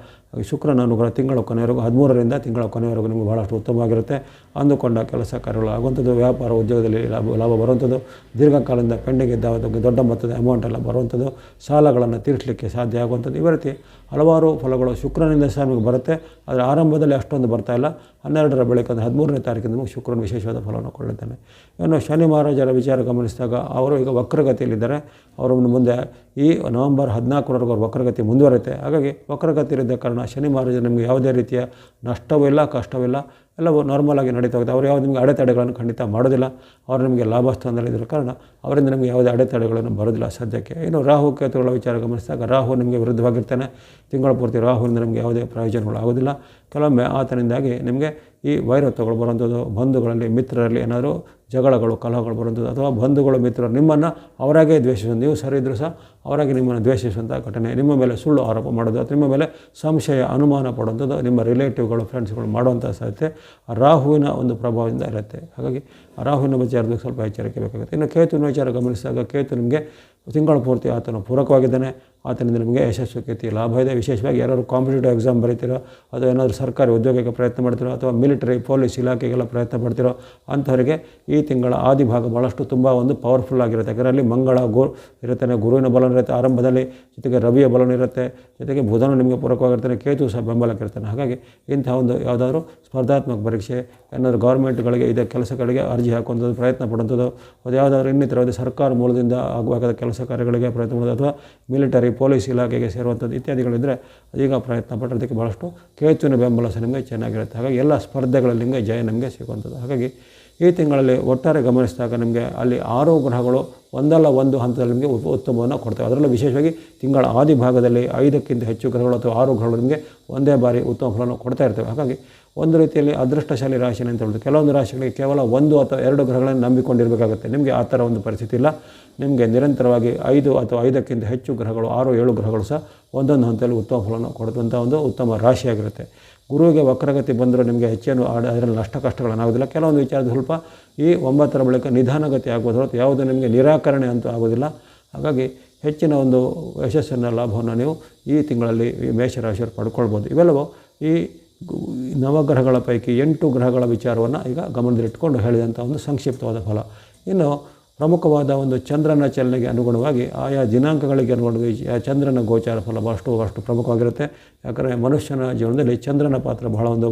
ಶುಕ್ರನ ಅನುಗ್ರಹ ತಿಂಗಳ ಕೊನೆಯವರೆಗೂ, 13ರಿಂದ ತಿಂಗಳ ಕೊನೆಯವರೆಗೂ ನಿಮಗೆ ಬಹಳಷ್ಟು ಉತ್ತಮವಾಗಿರುತ್ತೆ. ಅಂದುಕೊಂಡ ಕೆಲಸ ಕಾರ್ಯಗಳು ಆಗುವಂಥದ್ದು, ವ್ಯಾಪಾರ ಉದ್ಯೋಗದಲ್ಲಿ ಲಾಭ ಬರುವಂಥದ್ದು, ದೀರ್ಘಕಾಲದಿಂದ ಪೆಂಡಿಂಗ್ ಇದ್ದ ದೊಡ್ಡ ಮೊತ್ತದ ಅಮೌಂಟ್ ಎಲ್ಲ ಬರುವಂಥದ್ದು, ಸಾಲಗಳನ್ನು ತೀರಿಸಲಿಕ್ಕೆ ಸಾಧ್ಯ ಆಗುವಂಥದ್ದು. ಈ ರೀತಿ ಹಲವಾರು ಫಲಗಳು ಶುಕ್ರನಿಂದ ಸಹ ನಿಮಗೆ ಬರುತ್ತೆ. ಆದರೆ ಆರಂಭದಲ್ಲಿ ಅಷ್ಟೊಂದು ಬರ್ತಾಯಿಲ್ಲ. 12ರ ಬಳಿಕ 13ನೇ ತಾರೀಕಿಂದ ನಿಮಗೆ ಶುಕ್ರನ ವಿಶೇಷವಾದ ಫಲವನ್ನು ಕೊಡುತ್ತಾನೆ. ಇನ್ನು ಶನಿ ಮಹಾರಾಜರ ವಿಚಾರ ಗಮನಿಸಿದಾಗ ಅವರು ಈಗ ವಕ್ರಗತಿಯಲ್ಲಿದ್ದಾರೆ. ಅವರು ಮುಂದೆ ಈ ನವೆಂಬರ್ 14ರವರೆಗೂ ಅವ್ರ ವಕ್ರಗತಿ ಮುಂದುವರುತ್ತೆ. ಹಾಗಾಗಿ ವಕ್ರಗತಿಯಿದ್ದ ಕಾರಣ ಶನಿ ಮಹಾರಾಜರು ನಿಮಗೆ ಯಾವುದೇ ರೀತಿಯ ನಷ್ಟವೂ ಇಲ್ಲ, ಕಷ್ಟವಿಲ್ಲ, ಎಲ್ಲವೂ ನಾರ್ಮಲಾಗಿ ನಡೀತಾ ಹೋಗುತ್ತೆ. ಅವರು ಯಾವುದು ನಿಮಗೆ ಅಡೆತಡೆಗಳನ್ನು ಖಂಡಿತ ಮಾಡೋದಿಲ್ಲ. ಅವರು ನಿಮಗೆ ಲಾಭ ಸ್ಥಾನದಲ್ಲಿದ್ದ ಕಾರಣ ಅವರಿಂದ ನಿಮಗೆ ಯಾವುದೇ ಅಡೆತಡೆಗಳನ್ನು ಬರೋದಿಲ್ಲ ಸದ್ಯಕ್ಕೆ. ಇನ್ನು ರಾಹು ಕೇತುಗಳ ವಿಚಾರ ಗಮನಿಸಿದಾಗ, ರಾಹು ನಿಮಗೆ ವಿರುದ್ಧವಾಗಿರ್ತಾನೆ. ತಿಂಗಳ ಪೂರ್ತಿ ರಾಹುವಿಂದ ನಿಮಗೆ ಯಾವುದೇ ಪ್ರಯೋಜನಗಳು ಆಗೋದಿಲ್ಲ. ಕೆಲವೊಮ್ಮೆ ಆತನಿಂದಾಗಿ ನಿಮಗೆ ಈ ವೈರತ್ವಗಳು ಬರುವಂಥದ್ದು, ಬಂಧುಗಳಲ್ಲಿ, ಮಿತ್ರರಲ್ಲಿ ಏನಾದರೂ ಜಗಳಗಳು, ಕಲಹಗಳು ಬರುವಂಥದ್ದು, ಅಥವಾ ಬಂಧುಗಳು, ಮಿತ್ರರು ನಿಮ್ಮನ್ನು ಅವರಾಗೇ ದ್ವೇಷಿಸುವಂಥ, ನೀವು ಸರಿ ಇದ್ದರೂ ಸಹ ಅವರಾಗಿ ನಿಮ್ಮನ್ನು ದ್ವೇಷಿಸುವಂಥ ಘಟನೆ, ನಿಮ್ಮ ಮೇಲೆ ಸುಳ್ಳು ಆರೋಪ ಮಾಡೋದು ಅಥವಾ ನಿಮ್ಮ ಮೇಲೆ ಸಂಶಯ, ಅನುಮಾನ ಪಡುವಂಥದ್ದು ನಿಮ್ಮ ರಿಲೇಟಿವ್ಗಳು, ಫ್ರೆಂಡ್ಸ್ಗಳು ಮಾಡುವಂಥ ಸಾಧ್ಯತೆ ರಾಹುವಿನ ಒಂದು ಪ್ರಭಾವದಿಂದ ಇರುತ್ತೆ. ಹಾಗಾಗಿ ರಾಹುವಿನ ವಿಚಾರದಲ್ಲಿ ಸ್ವಲ್ಪ ಎಚ್ಚರಿಕೆ ಬೇಕಾಗುತ್ತೆ. ಇನ್ನು ಕೇತುವಿನ ವಿಚಾರ ಗಮನಿಸಿದಾಗ, ಕೇತು ನಿಮಗೆ ತಿಂಗಳ ಪೂರ್ತಿ ಆತನು ಪೂರಕವಾಗಿದ್ದಾನೆ. ಆತನಿಂದ ನಿಮಗೆ ಯಶಸ್ಸು ಕೀರ್ತಿ ಲಾಭ ಇದೆ. ವಿಶೇಷವಾಗಿ ಯಾರು ಕಾಂಪಿಟೇಟಿವ್ ಎಕ್ಸಾಮ್ ಬರೀತಿರೋ ಅಥವಾ ಏನಾದರೂ ಸರ್ಕಾರಿ ಉದ್ಯೋಗಕ್ಕೆ ಪ್ರಯತ್ನ ಮಾಡ್ತಿರೋ ಅಥವಾ ಮಿಲಿಟರಿ ಪೊಲೀಸ್ ಇಲಾಖೆಗೆಲ್ಲ ಪ್ರಯತ್ನ ಪಡ್ತಿರೋ ಅಂಥವರಿಗೆ ಈ ತಿಂಗಳ ಆದಿಭಾಗ ಭಾಳಷ್ಟು ತುಂಬ ಒಂದು ಪವರ್ಫುಲ್ ಆಗಿರುತ್ತೆ. ಯಾಕಂದರೆ ಅಲ್ಲಿ ಮಂಗಳ ಇರುತ್ತೆ, ಗುರುವಿನ ಬಲನೂ ಇರುತ್ತೆ ಆರಂಭದಲ್ಲಿ, ಜೊತೆಗೆ ರವಿಯ ಬಲನೂ ಇರುತ್ತೆ, ಜೊತೆಗೆ ಬುಧನು ನಿಮಗೆ ಪೂರಕವಾಗಿರ್ತಾನೆ, ಕೇತು ಸಹ ಬೆಂಬಲಕ್ಕಿರ್ತಾನೆ. ಹಾಗಾಗಿ ಇಂಥ ಒಂದು ಯಾವುದಾದ್ರೂ ಸ್ಪರ್ಧಾತ್ಮಕ ಪರೀಕ್ಷೆ ಏನಾದರೂ ಗೌರ್ಮೆಂಟ್ಗಳಿಗೆ ಇದೆ ಕೆಲಸಗಳಿಗೆ ಅರ್ಜಿ ಹಾಕುವಂಥದ್ದು ಪ್ರಯತ್ನ ಪಡುವಂಥದ್ದು, ಅದು ಯಾವುದಾದ್ರೂ ಇನ್ನಿತರವಾದ ಸರ್ಕಾರ ಮೂಲದಿಂದ ಆಗಬೇಕಾದ ಕೆಲಸ ಕಾರ್ಯಗಳಿಗೆ ಪ್ರಯತ್ನ ಮಾಡೋದು ಅಥವಾ ಮಿಲಿಟರಿ ಪೊಲೀಸ್ ಇಲಾಖೆಗೆ ಸೇರುವಂಥದ್ದು ಇತ್ಯಾದಿಗಳಿದ್ದರೆ ಈಗ ಪ್ರಯತ್ನ ಪಟ್ಟೋದಕ್ಕೆ ಭಾಳಷ್ಟು ಕೇತುವಿನ ಬೆಂಬಲ ಸಹ ನಿಮಗೆ ಚೆನ್ನಾಗಿರುತ್ತೆ. ಹಾಗಾಗಿ ಎಲ್ಲ ಸ್ಪರ್ಧೆಗಳಲ್ಲಿ ನಿಮಗೆ ಜಯ ನಿಮಗೆ ಸಿಗುವಂಥದ್ದು. ಹಾಗಾಗಿ ಈ ತಿಂಗಳಲ್ಲಿ ಒಟ್ಟಾರೆ ಗಮನಿಸಿದಾಗ ನಿಮಗೆ ಅಲ್ಲಿ 6 ಗ್ರಹಗಳು ಒಂದಲ್ಲ ಒಂದು ಹಂತದಲ್ಲಿ ನಿಮಗೆ ಉತ್ತಮವನ್ನು ಕೊಡ್ತವೆ. ಅದರಲ್ಲೂ ವಿಶೇಷವಾಗಿ ತಿಂಗಳ ಆದಿಭಾಗದಲ್ಲಿ 5ಕ್ಕಿಂತ ಹೆಚ್ಚು ಗ್ರಹಗಳು ಅಥವಾ 6 ಗ್ರಹಗಳು ನಿಮಗೆ ಒಂದೇ ಬಾರಿ ಉತ್ತಮ ಫಲವನ್ನು ಕೊಡ್ತಾ ಇರ್ತವೆ. ಹಾಗಾಗಿ ಒಂದು ರೀತಿಯಲ್ಲಿ ಅದೃಷ್ಟಶಾಲಿ ರಾಶಿನೇ ಅಂತ ಹೇಳ್ಬೋದು. ಕೆಲವೊಂದು ರಾಶಿಗಳಿಗೆ ಕೇವಲ 1 ಅಥವಾ 2 ಗ್ರಹಗಳನ್ನು ನಂಬಿಕೊಂಡಿರಬೇಕಾಗುತ್ತೆ. ನಿಮಗೆ ಆ ಥರ ಒಂದು ಪರಿಸ್ಥಿತಿ ಇಲ್ಲ. ನಿಮಗೆ ನಿರಂತರವಾಗಿ 5 ಅಥವಾ 5ಕ್ಕಿಂತ ಹೆಚ್ಚು ಗ್ರಹಗಳು 6-7 ಗ್ರಹಗಳು ಸಹ ಒಂದೊಂದು ಹಂತದಲ್ಲಿ ಉತ್ತಮ ಫಲವನ್ನು ಕೊಡುವಂಥ ಒಂದು ಉತ್ತಮ ರಾಶಿಯಾಗಿರುತ್ತೆ. ಗುರುವಿಗೆ ವಕ್ರಗತಿ ಬಂದರೂ ನಿಮಗೆ ಹೆಚ್ಚೇನು ಅದರಲ್ಲಿ ನಷ್ಟ ಕಷ್ಟಗಳನ್ನಾಗೋದಿಲ್ಲ. ಕೆಲವೊಂದು ವಿಚಾರದ ಸ್ವಲ್ಪ ಈ 9ರ ಬಳಿಕ ನಿಧಾನಗತಿ ಆಗ್ಬೋದು ಹೊರತು ಯಾವುದು ನಿಮಗೆ ನಿರಾಕರಣೆ ಅಂತೂ ಆಗೋದಿಲ್ಲ. ಹಾಗಾಗಿ ಹೆಚ್ಚಿನ ಒಂದು ಯಶಸ್ಸನ್ನು ಲಾಭವನ್ನು ನೀವು ಈ ತಿಂಗಳಲ್ಲಿ ಈ ಮೇಷರಾಶಿಯವರು ಪಡ್ಕೊಳ್ಬೋದು. ಇವೆಲ್ಲವೂ ಈ ನವಗ್ರಹಗಳ ಪೈಕಿ 8 ಗ್ರಹಗಳ ವಿಚಾರವನ್ನು ಈಗ ಗಮನದಲ್ಲಿಟ್ಟುಕೊಂಡು ಹೇಳಿದಂಥ ಒಂದು ಸಂಕ್ಷಿಪ್ತವಾದ ಫಲ. ಇನ್ನು ಪ್ರಮುಖವಾದ ಒಂದು ಚಂದ್ರನ ಚಲನೆಗೆ ಅನುಗುಣವಾಗಿ ಆಯಾ ದಿನಾಂಕಗಳಿಗೆ ಅನುಗುಣವಾಗಿ ಚಂದ್ರನ ಗೋಚಾರ ಫಲ ಅಷ್ಟು ಪ್ರಮುಖವಾಗಿರುತ್ತೆ. ಯಾಕಂದರೆ ಮನುಷ್ಯನ ಜೀವನದಲ್ಲಿ ಚಂದ್ರನ ಪಾತ್ರ ಬಹಳ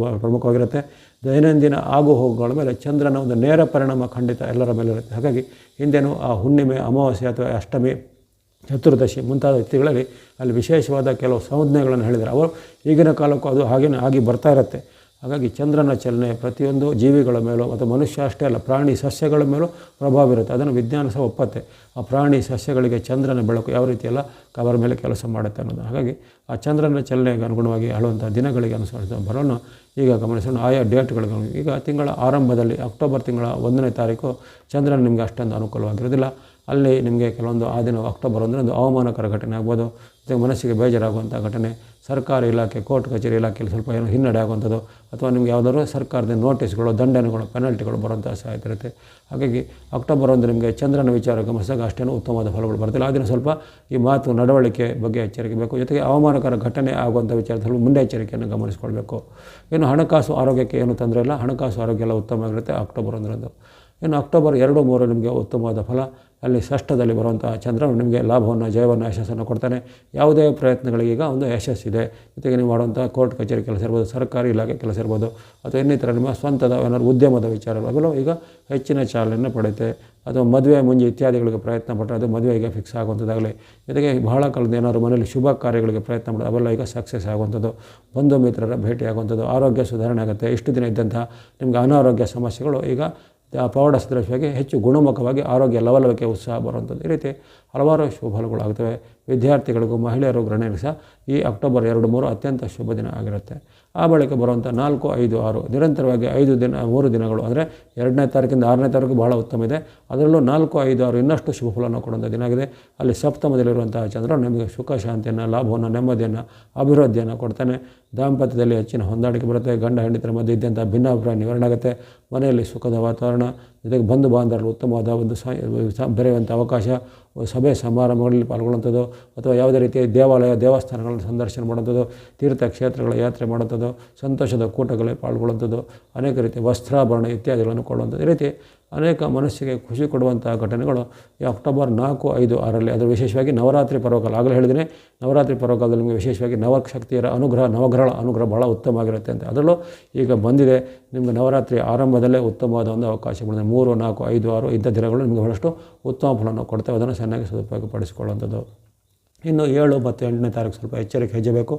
ಪ್ರಮುಖವಾಗಿರುತ್ತೆ. ದೈನಂದಿನ ಆಗುಹೋಗುಗಳ ಮೇಲೆ ಚಂದ್ರನ ಒಂದು ನೇರ ಪರಿಣಾಮ ಖಂಡಿತ ಎಲ್ಲರ ಮೇಲೆ ಇರುತ್ತೆ. ಹಾಗಾಗಿ ಹಿಂದೇನು ಆ ಹುಣ್ಣಿಮೆ, ಅಮಾವಾಸ್ಯೆ ಅಥವಾ ಅಷ್ಟಮಿ, ಚತುರ್ದಶಿ ಮುಂತಾದ ವ್ಯಕ್ತಿಗಳಲ್ಲಿ ಅಲ್ಲಿ ವಿಶೇಷವಾದ ಕೆಲವು ಸಂಜ್ಞೆಗಳನ್ನು ಹೇಳಿದ್ದಾರೆ. ಅವರು ಈಗಿನ ಕಾಲಕ್ಕೂ ಅದು ಹಾಗೇನೆ ಆಗಿ ಬರ್ತಾ ಇರುತ್ತೆ. ಹಾಗಾಗಿ ಚಂದ್ರನ ಚಲನೆ ಪ್ರತಿಯೊಂದು ಜೀವಿಗಳ ಮೇಲೂ ಮತ್ತು ಮನುಷ್ಯ ಅಷ್ಟೇ ಅಲ್ಲ ಪ್ರಾಣಿ ಸಸ್ಯಗಳ ಮೇಲೂ ಪ್ರಭಾವ ಇರುತ್ತೆ. ಅದನ್ನು ವಿಜ್ಞಾನ ಸಹ ಒಪ್ಪತ್ತೆ. ಆ ಪ್ರಾಣಿ ಸಸ್ಯಗಳಿಗೆ ಚಂದ್ರನ ಬೆಳಕು ಯಾವ ರೀತಿಯೆಲ್ಲ ಅವರ ಮೇಲೆ ಕೆಲಸ ಮಾಡುತ್ತೆ ಅನ್ನೋದು. ಹಾಗಾಗಿ ಆ ಚಂದ್ರನ ಚಲನೆಗೆ ಅನುಗುಣವಾಗಿ ಹೇಳುವಂಥ ದಿನಗಳಿಗೆ ಅನುಸರಿಸಿದ ಬರೋಣ ಈಗ ಗಮನಿಸೋಣ. ಆಯಾ ಡೇಟ್ಗಳಿಗೆ ಈಗ ತಿಂಗಳ ಆರಂಭದಲ್ಲಿ ಅಕ್ಟೋಬರ್ ತಿಂಗಳ 1ನೇ ತಾರೀಕು ಚಂದ್ರನ ನಿಮಗೆ ಅಷ್ಟೊಂದು ಅನುಕೂಲವಾಗಿರೋದಿಲ್ಲ. ಅಲ್ಲಿ ನಿಮಗೆ ಕೆಲವೊಂದು ಆ ದಿನ ಅಕ್ಟೋಬರ್ 1 ಒಂದು ಅವಮಾನಕರ ಘಟನೆ ಆಗ್ಬೋದು, ಜೊತೆಗೆ ಮನಸ್ಸಿಗೆ ಬೇಜಾರಾಗುವಂಥ ಘಟನೆ, ಸರ್ಕಾರಿ ಇಲಾಖೆ ಕೋರ್ಟ್ ಕಚೇರಿ ಇಲಾಖೆಯಲ್ಲಿ ಸ್ವಲ್ಪ ಏನೋ ಹಿನ್ನಡೆ ಆಗುವಂಥದ್ದು ಅಥವಾ ನಿಮಗೆ ಯಾವುದಾದ್ರು ಸರ್ಕಾರದ ನೋಟಿಸ್ಗಳು, ದಂಡನೆಗಳು, ಪೆನಾಲ್ಟಿಗಳು ಬರುವಂಥ ಸಾಧ್ಯತೆ ಇರುತ್ತೆ. ಹಾಗಾಗಿ ಅಕ್ಟೋಬರ್ 1 ನಿಮಗೆ ಚಂದ್ರನ ವಿಚಾರ ಗಮನಿಸಿದಾಗ ಅಷ್ಟೇನೂ ಉತ್ತಮವಾದ ಫಲಗಳು ಬರ್ತಿಲ್ಲ. ಆ ದಿನ ಸ್ವಲ್ಪ ಈ ಮಾತು ನಡವಳಿಕೆ ಬಗ್ಗೆ ಎಚ್ಚರಿಕೆ ಬೇಕು. ಜೊತೆಗೆ ಅವಮಾನಕರ ಘಟನೆ ಆಗುವಂಥ ವಿಚಾರದಲ್ಲಿ ಮುನ್ನೆಚ್ಚರಿಕೆಯನ್ನು ಗಮನಿಸಿಕೊಳ್ಬೇಕು. ಇನ್ನು ಹಣಕಾಸು ಆರೋಗ್ಯಕ್ಕೆ ಏನು ತೊಂದರೆ ಇಲ್ಲ, ಹಣಕಾಸು ಆರೋಗ್ಯ ಎಲ್ಲ ಉತ್ತಮವಾಗಿರುತ್ತೆ ಅಕ್ಟೋಬರ್ 1ರಂದು. ಇನ್ನು ಅಕ್ಟೋಬರ್ 2, 3 ನಿಮಗೆ ಉತ್ತಮವಾದ ಫಲ. ಅಲ್ಲಿ ಷಷ್ಠದಲ್ಲಿ ಬರುವಂಥ ಚಂದ್ರನು ನಿಮಗೆ ಲಾಭವನ್ನು, ಜಯವನ್ನು, ಯಶಸ್ಸನ್ನು ಕೊಡ್ತಾನೆ. ಯಾವುದೇ ಪ್ರಯತ್ನಗಳಿಗೀಗ ಒಂದು ಯಶಸ್ಸಿದೆ. ಜೊತೆಗೆ ನೀವು ಮಾಡುವಂಥ ಕೋರ್ಟ್ ಕಚೇರಿ ಕೆಲಸ ಇರ್ಬೋದು, ಸರ್ಕಾರಿ ಇಲಾಖೆ ಕೆಲಸ ಇರ್ಬೋದು ಅಥವಾ ಇನ್ನಿತರ ನಿಮ್ಮ ಸ್ವಂತದ ಏನಾದ್ರು ಉದ್ಯಮದ ವಿಚಾರಗಳು ಅವೆಲ್ಲ ಈಗ ಹೆಚ್ಚಿನ ಚಾಲನೆಯನ್ನು ಪಡೆಯುತ್ತೆ. ಅಥವಾ ಮದುವೆ ಮುಂಜಿ ಇತ್ಯಾದಿಗಳಿಗೆ ಪ್ರಯತ್ನ ಪಟ್ಟರೆ ಅದು ಮದುವೆಗೆ ಫಿಕ್ಸ್ ಆಗುವಂಥದ್ದಾಗಲಿ, ಜೊತೆಗೆ ಬಹಳ ಕಾಲದ ಏನಾದ್ರು ಮನೆಯಲ್ಲಿ ಶುಭ ಕಾರ್ಯಗಳಿಗೆ ಪ್ರಯತ್ನ ಮಾಡೋದು ಅವೆಲ್ಲ ಈಗ ಸಕ್ಸಸ್ ಆಗುವಂಥದ್ದು, ಬಂಧು ಮಿತ್ರರ ಭೇಟಿ ಆಗುವಂಥದ್ದು, ಆರೋಗ್ಯ ಸುಧಾರಣೆ ಆಗುತ್ತೆ. ಇಷ್ಟು ದಿನ ಇದ್ದಂಥ ನಿಮಗೆ ಅನಾರೋಗ್ಯ ಸಮಸ್ಯೆಗಳು ಈಗ ಪ್ರೌಢ ಸದೃಶವಾಗಿ ಹೆಚ್ಚು ಗುಣಮುಖವಾಗಿ ಆರೋಗ್ಯ ಲವಲವಿಕೆ ಉತ್ಸಾಹ ಬರುವಂಥದ್ದು. ಈ ರೀತಿ ಹಲವಾರು ಶುಭ ಫಲಗಳಾಗ್ತವೆ. ವಿದ್ಯಾರ್ಥಿಗಳಿಗೂ ಮಹಿಳೆಯರು ಗೃಹಿಣಿಯರಿಗೂ ಸಹ ಈ ಅಕ್ಟೋಬರ್ 2, 3 ಅತ್ಯಂತ ಶುಭ ದಿನ ಆಗಿರುತ್ತೆ. ಆ ಬಳಿಕ ಬರುವಂಥ 4, 5, 6 ನಿರಂತರವಾಗಿ 3 ದಿನಗಳು ಅಂದರೆ 2ನೇ ತಾರೀಕಿಂದ 6ನೇ ತಾರೀಕು ಬಹಳ ಉತ್ತಮ ಇದೆ. ಅದರಲ್ಲೂ 4, 5, 6 ಇನ್ನಷ್ಟು ಶುಭ ಫಲವನ್ನು ಕೊಡುವಂಥ ದಿನ ಆಗಿದೆ. ಅಲ್ಲಿ ಸಪ್ತಮದಲ್ಲಿರುವಂಥ ಚಂದ್ರನು ನಿಮಗೆ ಸುಖ ಶಾಂತಿಯನ್ನು, ಲಾಭವನ್ನು, ನೆಮ್ಮದಿಯನ್ನು, ಅಭಿವೃದ್ಧಿಯನ್ನು ಕೊಡ್ತಾನೆ. ದಾಂಪತ್ಯದಲ್ಲಿ ಹೆಚ್ಚಿನ ಹೊಂದಾಣಿಕೆ ಬರುತ್ತೆ. ಗಂಡ ಹೆಂಡತಿರ ಮಧ್ಯೆ ಇದ್ದಂಥ ಭಿನ್ನಾಭಿಪ್ರಾಯ ನಿವಾರಣೆ ಆಗುತ್ತೆ. ಮನೆಯಲ್ಲಿ ಸುಖದ ವಾತಾವರಣ, ಜೊತೆಗೆ ಬಂಧು ಬಾಂಧವರಲ್ಲಿ ಉತ್ತಮವಾದ ಒಂದು ಬೆರೆಯುವಂಥ ಅವಕಾಶ, ಸಭೆ ಸಮಾರಂಭಗಳಲ್ಲಿ ಪಾಲ್ಗೊಳ್ಳುವಂಥದ್ದು ಅಥವಾ ಯಾವುದೇ ರೀತಿಯ ದೇವಾಲಯ ದೇವಸ್ಥಾನಗಳನ್ನು ಸಂದರ್ಶನ ಮಾಡುವಂಥದ್ದು, ತೀರ್ಥಕ್ಷೇತ್ರಗಳ ಯಾತ್ರೆ ಮಾಡುವಂಥದ್ದು, ಸಂತೋಷದ ಕೂಟಗಳಲ್ಲಿ ಪಾಲ್ಗೊಳ್ಳುವಂಥದ್ದು, ಅನೇಕ ರೀತಿಯ ವಸ್ತ್ರಾಭರಣ ಇತ್ಯಾದಿಗಳನ್ನು ಕೊಡುವಂಥದ್ದು. ಈ ರೀತಿ ಅನೇಕ ಮನಸ್ಸಿಗೆ ಖುಷಿ ಕೊಡುವಂಥ ಘಟನೆಗಳು ಈ ಅಕ್ಟೋಬರ್ 4, 5, 6ರಲ್ಲಿ. ಅದು ವಿಶೇಷವಾಗಿ ನವರಾತ್ರಿ ಪರ್ವಕಾಲ. ಆಗಲೇ ಹೇಳಿದ್ದೀನಿ, ನವರಾತ್ರಿ ಪರ್ವಕಾಲದಲ್ಲಿ ನಿಮಗೆ ವಿಶೇಷವಾಗಿ ನವಶಕ್ತಿಯರ ಅನುಗ್ರಹ, ನವಗ್ರಹಗಳ ಅನುಗ್ರಹ ಬಹಳ ಉತ್ತಮವಾಗಿರುತ್ತೆ ಅಂತ. ಅದರಲ್ಲೂ ಈಗ ಬಂದಿದೆ ನಿಮಗೆ ನವರಾತ್ರಿ ಆರಂಭದಲ್ಲೇ ಉತ್ತಮವಾದ ಒಂದು ಅವಕಾಶ ಬಂದಿದೆ. 3, 4, 5, 6 ಇಂಥ ದಿನಗಳು ನಿಮಗೆ ಬಹಳಷ್ಟು ಉತ್ತಮ ಫಲವನ್ನು ಕೊಡ್ತೇವೆ. ಅದನ್ನು ಚೆನ್ನಾಗಿ ಸದುಪಯೋಗಪಡಿಸಿಕೊಳ್ಳುವಂಥದ್ದು. ಇನ್ನು 7 ಮತ್ತು 8ನೇ ತಾರೀಕು ಸ್ವಲ್ಪ ಎಚ್ಚರಿಕೆ ಹೆಜ್ಜೆಬೇಕು.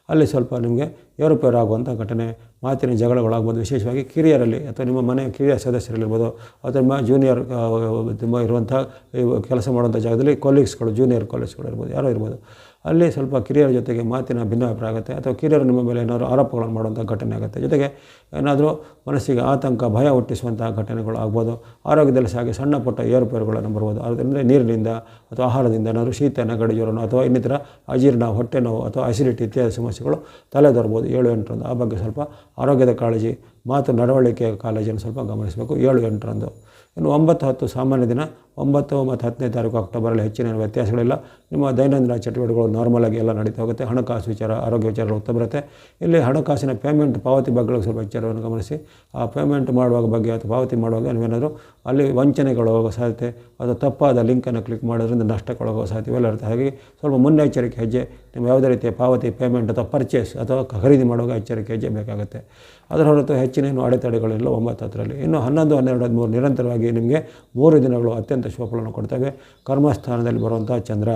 ಅಲ್ಲಿ ಸ್ವಲ್ಪ ನಿಮಗೆ ಏರುಪೇರು ಆಗುವಂಥ ಘಟನೆ, ಮಾತಿನ ಜಗಳಗಳಾಗ್ಬೋದು. ವಿಶೇಷವಾಗಿ ಕಿರಿಯರಲ್ಲಿ ಅಥವಾ ನಿಮ್ಮ ಮನೆಯ ಕಿರಿಯ ಸದಸ್ಯರಲ್ಲಿರ್ಬೋದು ಅಥವಾ ನಿಮ್ಮ ಜೂನಿಯರ್ ತುಂಬ ಇರುವಂಥ ಕೆಲಸ ಮಾಡುವಂಥ ಜಾಗದಲ್ಲಿ ಕೊಲೀಗ್ಸ್ಗಳು, ಜೂನಿಯರ್ ಕೊಲೀಗ್ಸ್ಗಳು ಇರ್ಬೋದು, ಯಾರೋ ಇರ್ಬೋದು. ಅಲ್ಲಿ ಸ್ವಲ್ಪ ಕಿರಿಯರ ಜೊತೆಗೆ ಮಾತಿನ ಭಿನ್ನಾಭಿಪ್ರಾಯ ಆಗುತ್ತೆ ಅಥವಾ ಕಿರಿಯರು ನಿಮ್ಮ ಮೇಲೆ ಏನಾದರೂ ಆರೋಪಗಳನ್ನು ಮಾಡುವಂಥ ಘಟನೆ ಆಗುತ್ತೆ. ಜೊತೆಗೆ ಏನಾದರೂ ಮನಸ್ಸಿಗೆ ಆತಂಕ, ಭಯ ಹುಟ್ಟಿಸುವಂಥ ಘಟನೆಗಳು ಆಗ್ಬೋದು. ಆರೋಗ್ಯದಲ್ಲಿ ಸಹ ಹಾಗೆ ಸಣ್ಣ ಪುಟ್ಟ ಏರುಪೇರುಗಳನ್ನು ಬರ್ಬೋದು. ಅಂದರೆ ನೀರಿನಿಂದ ಅಥವಾ ಆಹಾರದಿಂದ ಏನಾದರೂ ಶೀತ, ನೆಗಡಿ, ಜ್ವರನೋ ಅಥವಾ ಇನ್ನಿತರ ಅಜೀರ್ಣ, ಹೊಟ್ಟೆ ನೋವು ಅಥವಾ ಅಸಿಡಿಟಿ ಇತ್ಯಾದಿ ಸಮಸ್ಯೆಗಳು ತಲೆದೋರ್ಬೋದು 7, 8ರಂದು. ಆ ಬಗ್ಗೆ ಸ್ವಲ್ಪ ಆರೋಗ್ಯದ ಕಾಳಜಿ ಮಾತು ನಡವಳಿಕೆ ಕಾಲೇಜನ್ನು ಸ್ವಲ್ಪ ಗಮನಿಸಬೇಕು. 7-8ರಂದು. ಇನ್ನು 9-10 ಸಾಮಾನ್ಯ ದಿನ. 9 ಮತ್ತು 10ನೇ ತಾರೀಕು ಅಕ್ಟೋಬರಲ್ಲಿ ಹೆಚ್ಚಿನ ವ್ಯತ್ಯಾಸಗಳಿಲ್ಲ. ನಿಮ್ಮ ದೈನಂದಿನ ಚಟುವಟಿಕೆಗಳು ನಾರ್ಮಲಾಗಿ ಎಲ್ಲ ನಡೀತಾ ಹೋಗುತ್ತೆ. ಹಣಕಾಸು ವಿಚಾರ, ಆರೋಗ್ಯ ವಿಚಾರಗಳು ಉತ್ತಮ ಬರುತ್ತೆ. ಇಲ್ಲಿ ಹಣಕಾಸಿನ ಪೇಮೆಂಟ್ ಪಾವತಿ ಬಗ್ಗೆ ಸ್ವಲ್ಪ ವಿಚಾರವನ್ನು ಗಮನಿಸಿ. ಆ ಪೇಮೆಂಟ್ ಮಾಡುವಾಗ ಬಗ್ಗೆ ಅಥವಾ ಪಾವತಿ ಮಾಡುವಾಗ ನೀವೇನಾದರೂ ಅಲ್ಲಿ ವಂಚನೆಗಳು ಹೋಗೋ ಸಾಧ್ಯತೆ ಅಥವಾ ತಪ್ಪಾದ ಲಿಂಕನ್ನು ಕ್ಲಿಕ್ ಮಾಡೋದ್ರಿಂದ ನಷ್ಟಕ್ಕೊಳಗೋ ಸಾಧ್ಯತೆ ಇವೆಲ್ಲ ಇರುತ್ತೆ. ಹಾಗಾಗಿ ಸ್ವಲ್ಪ ಮುನ್ನೆಚ್ಚರಿಕೆ ಹೆಜ್ಜೆ ನಿಮ್ಮ ಯಾವುದೇ ರೀತಿಯ ಪಾವತಿ, ಪೇಮೆಂಟ್ ಅಥವಾ ಪರ್ಚೇಸ್ ಅಥವಾ ಖರೀದಿ ಮಾಡುವಾಗ ಎಚ್ಚರಿಕೆ ಹೆಜ್ಜೆ ಬೇಕಾಗುತ್ತೆ. ಅದರ ಹೊರತು ಹೆಚ್ಚಿನೇನು ಅಡೆತಡೆಗಳಿಲ್ಲ 9-10ರಲ್ಲಿ. ಇನ್ನು 11, 12, 13 ನಿರಂತರವಾಗಿ ನಿಮಗೆ 3 ದಿನಗಳು ಅತ್ಯಂತ ಶುಭಫಲವನ್ನು ಕೊಡ್ತವೆ. ಕರ್ಮಸ್ಥಾನದಲ್ಲಿ ಬರುವಂಥ ಚಂದ್ರ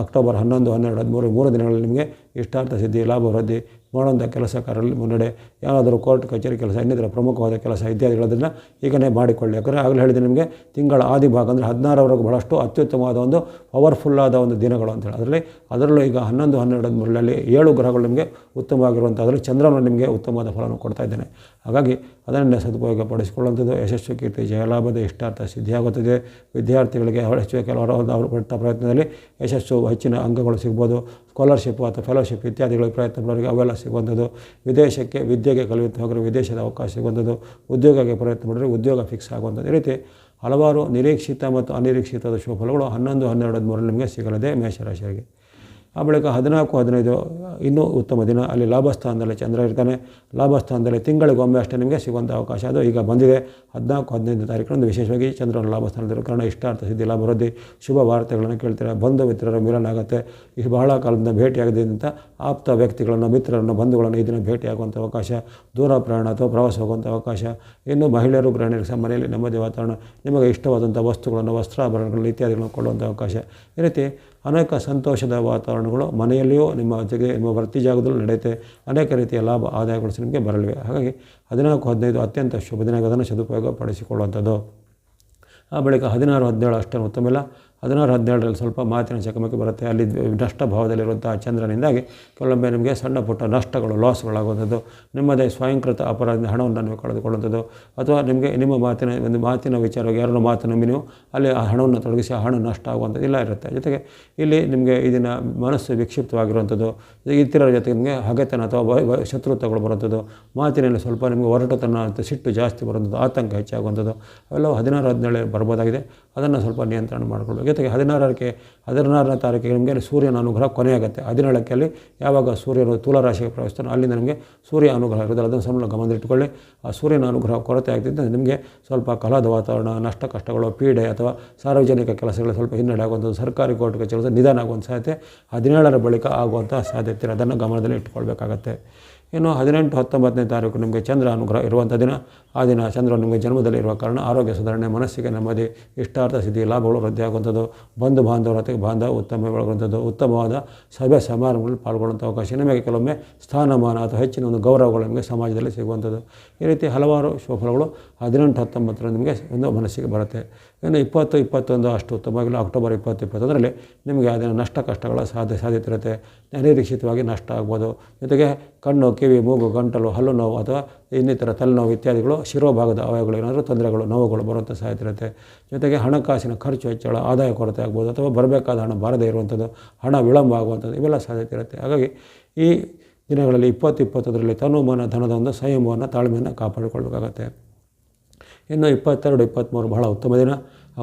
ಅಕ್ಟೋಬರ್ 11, 12, 13 3 ದಿನಗಳಲ್ಲಿ ನಿಮಗೆ ಇಷ್ಟಾರ್ಥ ಸಿದ್ಧಿ, ಲಾಭ ವೃದ್ಧಿ, ಮಾಡುವಂಥ ಕೆಲಸ ಕಾರ್ಯಗಳಲ್ಲಿ ಮುನ್ನಡೆ, ಯಾವುದಾದ್ರೂ ಕೋರ್ಟ್ ಕಚೇರಿ ಕೆಲಸ, ಇನ್ನಿತರ ಪ್ರಮುಖವಾದ ಕೆಲಸ ಇತ್ಯಾದಿಗಳದನ್ನು ಈಗನೇ ಮಾಡಿಕೊಳ್ಳಿ. ಯಾಕಂದರೆ ಆಗಲೇ ಹೇಳಿದೆ ನಿಮಗೆ ತಿಂಗಳ ಆದಿ ಭಾಗ ಅಂದರೆ 16ರವರೆಗೂ ಬಹಳಷ್ಟು ಅತ್ಯುತ್ತಮವಾದ ಒಂದು ಪವರ್ಫುಲ್ಲಾದ ಒಂದು ದಿನಗಳು ಅಂತೇಳಿ. ಅದರಲ್ಲೂ ಈಗ 11, 12, 13ರಲ್ಲಿ 7 ಗ್ರಹಗಳು ನಿಮಗೆ ಉತ್ತಮವಾಗಿರುವಂಥ ಅದರಲ್ಲಿ ಚಂದ್ರನು ನಿಮಗೆ ಉತ್ತಮವಾದ ಫಲವನ್ನು ಕೊಡ್ತಾ ಇದ್ದೇನೆ. ಹಾಗಾಗಿ ಅದನ್ನೇ ಸದುಪಯೋಗ ಪಡಿಸಿಕೊಳ್ಳುವಂಥದ್ದು ಯಶಸ್ಸು, ಕೀರ್ತಿ, ಜಯಲಾಭದ ಇಷ್ಟಾರ್ಥ ಸಿದ್ಧಿಯಾಗುತ್ತದೆ. ವಿದ್ಯಾರ್ಥಿಗಳಿಗೆ ಹೆಚ್ಚು ಕೆಲವರು ಅವರು ಪಟ್ಟ ಪ್ರಯತ್ನದಲ್ಲಿ ಯಶಸ್ಸು, ಹೆಚ್ಚಿನ ಅಂಕಗಳು ಸಿಗ್ಬೋದು. ಸ್ಕಾಲರ್ಶಿಪ್ ಅಥವಾ ಫೆಲೋಶಿಪ್ ಇತ್ಯಾದಿಗಳಿಗೆ ಪ್ರಯತ್ನ ಪಡೋರಿಗೆ ಅವೆಲ್ಲ ಸಿಗುವಂಥದ್ದು. ವಿದೇಶಕ್ಕೆ ವಿದ್ಯೆಗೆ ಕಲಿಯುತ್ತ ಹೋದರೆ ವಿದೇಶದ ಅವಕಾಶ ಸಿಗುವಂಥದ್ದು. ಉದ್ಯೋಗಕ್ಕೆ ಪ್ರಯತ್ನ ಮಾಡಿದರೆ ಉದ್ಯೋಗ ಫಿಕ್ಸ್ ಆಗುವಂಥದ್ದು. ಈ ರೀತಿ ಹಲವಾರು ನಿರೀಕ್ಷಿತ ಮತ್ತು ಅನಿರೀಕ್ಷಿತವಾದ ಶುಭಫಲಗಳು 11, 12, 13 ನಿಮಗೆ ಸಿಗಲಿದೆ ಮೇಷರಾಶಿಯವರಿಗೆ. ಆ ಬಳಿಕ 14, 15 ಇನ್ನೂ ಉತ್ತಮ ದಿನ. ಅಲ್ಲಿ ಲಾಭಸ್ಥಾನದಲ್ಲಿ ಚಂದ್ರ ಇರ್ತಾನೆ. ಲಾಭಸ್ಥಾನದಲ್ಲಿ ತಿಂಗಳಿಗೊಮ್ಮೆ ಅಷ್ಟೇ ನಿಮಗೆ ಸಿಗುವಂಥ ಅವಕಾಶ ಅದು ಈಗ ಬಂದಿದೆ. 14, 15 ತಾರೀಕಿನಂದು ವಿಶೇಷವಾಗಿ ಚಂದ್ರನ ಲಾಭಸ್ಥಾನದಲ್ಲಿರೋ ಕಾರಣ ಇಷ್ಟಾರ್ಥ ಸಿದ್ಧಿ, ಲಾಭ ವೃದ್ಧಿ, ಶುಭ ವಾರ್ತೆಗಳನ್ನು ಕೇಳ್ತೀರಾ. ಬಂಧು ಮಿತ್ರರ ಮಿಲನ ಆಗುತ್ತೆ. ಇದು ಬಹಳ ಕಾಲದಿಂದ ಭೇಟಿಯಾಗದಂಥ ಆಪ್ತ ವ್ಯಕ್ತಿಗಳನ್ನು, ಮಿತ್ರರನ್ನು, ಬಂಧುಗಳನ್ನು ಈ ದಿನ ಭೇಟಿಯಾಗುವಂಥ ಅವಕಾಶ. ದೂರ ಪ್ರಯಾಣ ಅಥವಾ ಪ್ರವಾಸ ಹೋಗುವಂಥ ಅವಕಾಶ. ಇನ್ನು ಮಹಿಳೆಯರು, ಗೃಹಿಣಿಯರು ಸಹ ಮನೆಯಲ್ಲಿ ನೆಮ್ಮದಿ ವಾತಾವರಣ, ನಿಮಗೆ ಇಷ್ಟವಾದಂಥ ವಸ್ತುಗಳನ್ನು, ವಸ್ತ್ರಾಭರಣಗಳನ್ನು ಇತ್ಯಾದಿಗಳನ್ನು ಕೊಳ್ಳುವಂಥ ಅವಕಾಶ. ಈ ರೀತಿ ಅನೇಕ ಸಂತೋಷದ ವಾತಾವರಣಗಳು ಮನೆಯಲ್ಲಿಯೂ ನಿಮ್ಮ ಜೊತೆಗೆ ನಿಮ್ಮ ವೃತ್ತಿ ಜಾಗದಲ್ಲೂ ನಡೆಯುತ್ತೆ. ಅನೇಕ ರೀತಿಯ ಲಾಭ ಆದಾಯಗಳು ನಿಮಗೆ ಬರಲಿವೆ. ಹಾಗಾಗಿ 14, 15 ಅತ್ಯಂತ ಶುಭ ದಿನ. ಅದನ್ನು ಸದುಪಯೋಗ ಪಡಿಸಿಕೊಳ್ಳುವಂಥದ್ದು. ಆ ಬಳಿಕ 16, 17 ಅಷ್ಟೇನು ಉತ್ತಮಿಲ್ಲ. 16, 17ರಲ್ಲಿ ಸ್ವಲ್ಪ ಮಾತಿನ ಚಕಮಕಿ ಬರುತ್ತೆ. ಅಲ್ಲಿ ನಷ್ಟ ಭಾವದಲ್ಲಿರುವಂಥ ಚಂದ್ರನಿಂದಾಗಿ ಕೆಲವೊಮ್ಮೆ ನಿಮಗೆ ಸಣ್ಣ ಪುಟ್ಟ ನಷ್ಟಗಳು, ಲಾಸ್ಗಳಾಗುವಂಥದ್ದು. ನಿಮ್ಮದೇ ಸ್ವಯಂಕೃತ ಅಪರಾಧದಿಂದ ಹಣವನ್ನು ನೀವು ಕಳೆದುಕೊಳ್ಳುವಂಥದ್ದು. ಅಥವಾ ನಿಮಗೆ ನಿಮ್ಮ ಮಾತಿನ ವಿಚಾರವಾಗಿ ಯಾರನ್ನೋ ಮಾತು ನಂಬಿ ನೀವು ಅಲ್ಲಿ ಆ ಹಣವನ್ನು ತೊಡಗಿಸಿ ಆ ಹಣ ನಷ್ಟ ಆಗುವಂಥದ್ದು ಇಲ್ಲ ಇರುತ್ತೆ. ಜೊತೆಗೆ ಇಲ್ಲಿ ನಿಮಗೆ ಈ ದಿನ ಮನಸ್ಸು ವಿಕ್ಷಿಪ್ತವಾಗಿರುವಂಥದ್ದು. ಇತರರ ಜೊತೆಗೆ ನಿಮಗೆ ಹಗೆತನ ಅಥವಾ ಶತ್ರುತ್ವಗಳು ಬರುವಂಥದ್ದು. ಮಾತಿನಲ್ಲಿ ಸ್ವಲ್ಪ ನಿಮಗೆ ಒರಟುತನ ಅಂತ ಸಿಟ್ಟು ಜಾಸ್ತಿ ಬರುವಂಥದ್ದು, ಆತಂಕ ಹೆಚ್ಚಾಗುವಂಥದ್ದು ಅವೆಲ್ಲವೂ 16, 17 ಬರ್ಬೋದಾಗಿದೆ. ಅದನ್ನು ಸ್ವಲ್ಪ ನಿಯಂತ್ರಣ ಮಾಡಿಕೊಳ್ಬೇಕು. ಜೊತೆಗೆ 16ನೇ ತಾರೀಕಿಗೆ ನಿಮಗೆ ಸೂರ್ಯನ ಅನುಗ್ರಹ ಕೊನೆಯಾಗುತ್ತೆ. 17ಕ್ಕೆ ಅಲ್ಲಿ ಯಾವಾಗ ಸೂರ್ಯನು ತುಲಾರಾಶಿಗೆ ಪ್ರವೇಶಿಸ್ತಾನೋ ಅಲ್ಲಿ ನಿಮಗೆ ಸೂರ್ಯ ಅನುಗ್ರಹ ಇರೋದಿಲ್ಲ. ಅದನ್ನು ಸ್ವಲ್ಪ ಗಮನದಲ್ಲಿಟ್ಟುಕೊಳ್ಳಿ. ಆ ಸೂರ್ಯನ ಅನುಗ್ರಹ ಕೊರತೆ ಆಗ್ತಿದ್ದರೆ ನಿಮಗೆ ಸ್ವಲ್ಪ ಕಲಹದ ವಾತಾವರಣ, ನಷ್ಟ ಕಷ್ಟಗಳು, ಪೀಡೆ ಅಥವಾ ಸಾರ್ವಜನಿಕ ಕೆಲಸಗಳು ಸ್ವಲ್ಪ ಹಿನ್ನಡೆ ಆಗುವಂಥದ್ದು, ಸರ್ಕಾರಿ ಕೋರ್ಟ್ ಕಚೇರಿ ನಿಧಾನ ಆಗುವಂಥ ಸಾಧ್ಯತೆ 17ರ ಬಳಿಕ ಆಗುವಂಥ ಸಾಧ್ಯತೆ ಅದನ್ನು ಗಮನದಲ್ಲಿ ಇಟ್ಕೊಳ್ಬೇಕಾಗತ್ತೆ. ಇನ್ನು 18, 19ನೇ ತಾರೀಕು ನಿಮಗೆ ಚಂದ್ರ ಅನುಗ್ರಹ ಇರುವಂಥ ದಿನ. ಆ ದಿನ ಚಂದ್ರ ನಿಮಗೆ ಜನ್ಮದಲ್ಲಿ ಇರುವ ಕಾರಣ ಆರೋಗ್ಯ ಸುಧಾರಣೆ, ಮನಸ್ಸಿಗೆ ನೆಮ್ಮದಿ, ಇಷ್ಟಾರ್ಥ ಸಿದ್ಧಿ, ಲಾಭಗಳು ವೃದ್ಧಿಯಾಗುವಂಥದ್ದು. ಬಂಧು ಬಾಂಧವರ ಜೊತೆಗೆ ಉತ್ತಮವಾಗುವಂಥದ್ದು. ಉತ್ತಮವಾದ ಸಭೆ ಸಮಾರಂಭಗಳಲ್ಲಿ ಪಾಲ್ಗೊಳ್ಳುವಂಥ ಅವಕಾಶ. ನಿಮಗೆ ಕೆಲವೊಮ್ಮೆ ಸ್ಥಾನಮಾನ ಅಥವಾ ಹೆಚ್ಚಿನ ಒಂದು ಗೌರವಗಳು ನಿಮಗೆ ಸಮಾಜದಲ್ಲಿ ಸಿಗುವಂಥದ್ದು. ಈ ರೀತಿ ಹಲವಾರು ಶುಭಫಲಗಳು 18, 19 ನಿಮಗೆ ಒಂದು ಮನಸ್ಸಿಗೆ ಬರುತ್ತೆ. ಇನ್ನು 20, 21 ಅಷ್ಟು ಉತ್ತಮವಾಗಿಲ್ಲ. ಅಕ್ಟೋಬರ್ 20, 21ರಲ್ಲಿ ನಿಮಗೆ ಅದರ ನಷ್ಟ ಕಷ್ಟಗಳ ಸಾಧ್ಯತೆ ಇರುತ್ತೆ. ಅನಿರೀಕ್ಷಿತವಾಗಿ ನಷ್ಟ ಆಗ್ಬೋದು. ಜೊತೆಗೆ ಕಣ್ಣು, ಕಿವಿ, ಮೂಗು, ಗಂಟಲು, ಹಲ್ಲು ನೋವು ಅಥವಾ ಇನ್ನಿತರ ತಲೆನೋವು ಇತ್ಯಾದಿಗಳು, ಶಿರೋಭಾಗದ ಅವಯವಗಳು ಏನಾದರೂ ತೊಂದರೆಗಳು, ನೋವುಗಳು ಬರುವಂಥ ಸಾಧ್ಯತೆ ಇರುತ್ತೆ. ಜೊತೆಗೆ ಹಣಕಾಸಿನ ಖರ್ಚು ಹೆಚ್ಚಳ, ಆದಾಯ ಕೊರತೆ ಆಗ್ಬೋದು ಅಥವಾ ಬರಬೇಕಾದ ಹಣ ಬಾರದೇ ಇರುವಂಥದ್ದು, ಹಣ ವಿಳಂಬ ಆಗುವಂಥದ್ದು ಇವೆಲ್ಲ ಸಾಧ್ಯತೆ ಇರುತ್ತೆ. ಹಾಗಾಗಿ ಈ ದಿನಗಳಲ್ಲಿ 20, 21ರಲ್ಲಿ ತನು ಮನ ಧನದ ಒಂದು ಸಂಯಮವನ್ನು, ತಾಳ್ಮೆಯನ್ನು ಕಾಪಾಡಿಕೊಳ್ಬೇಕಾಗತ್ತೆ. ಇನ್ನು 22, 23 ಬಹಳ ಉತ್ತಮ ದಿನ.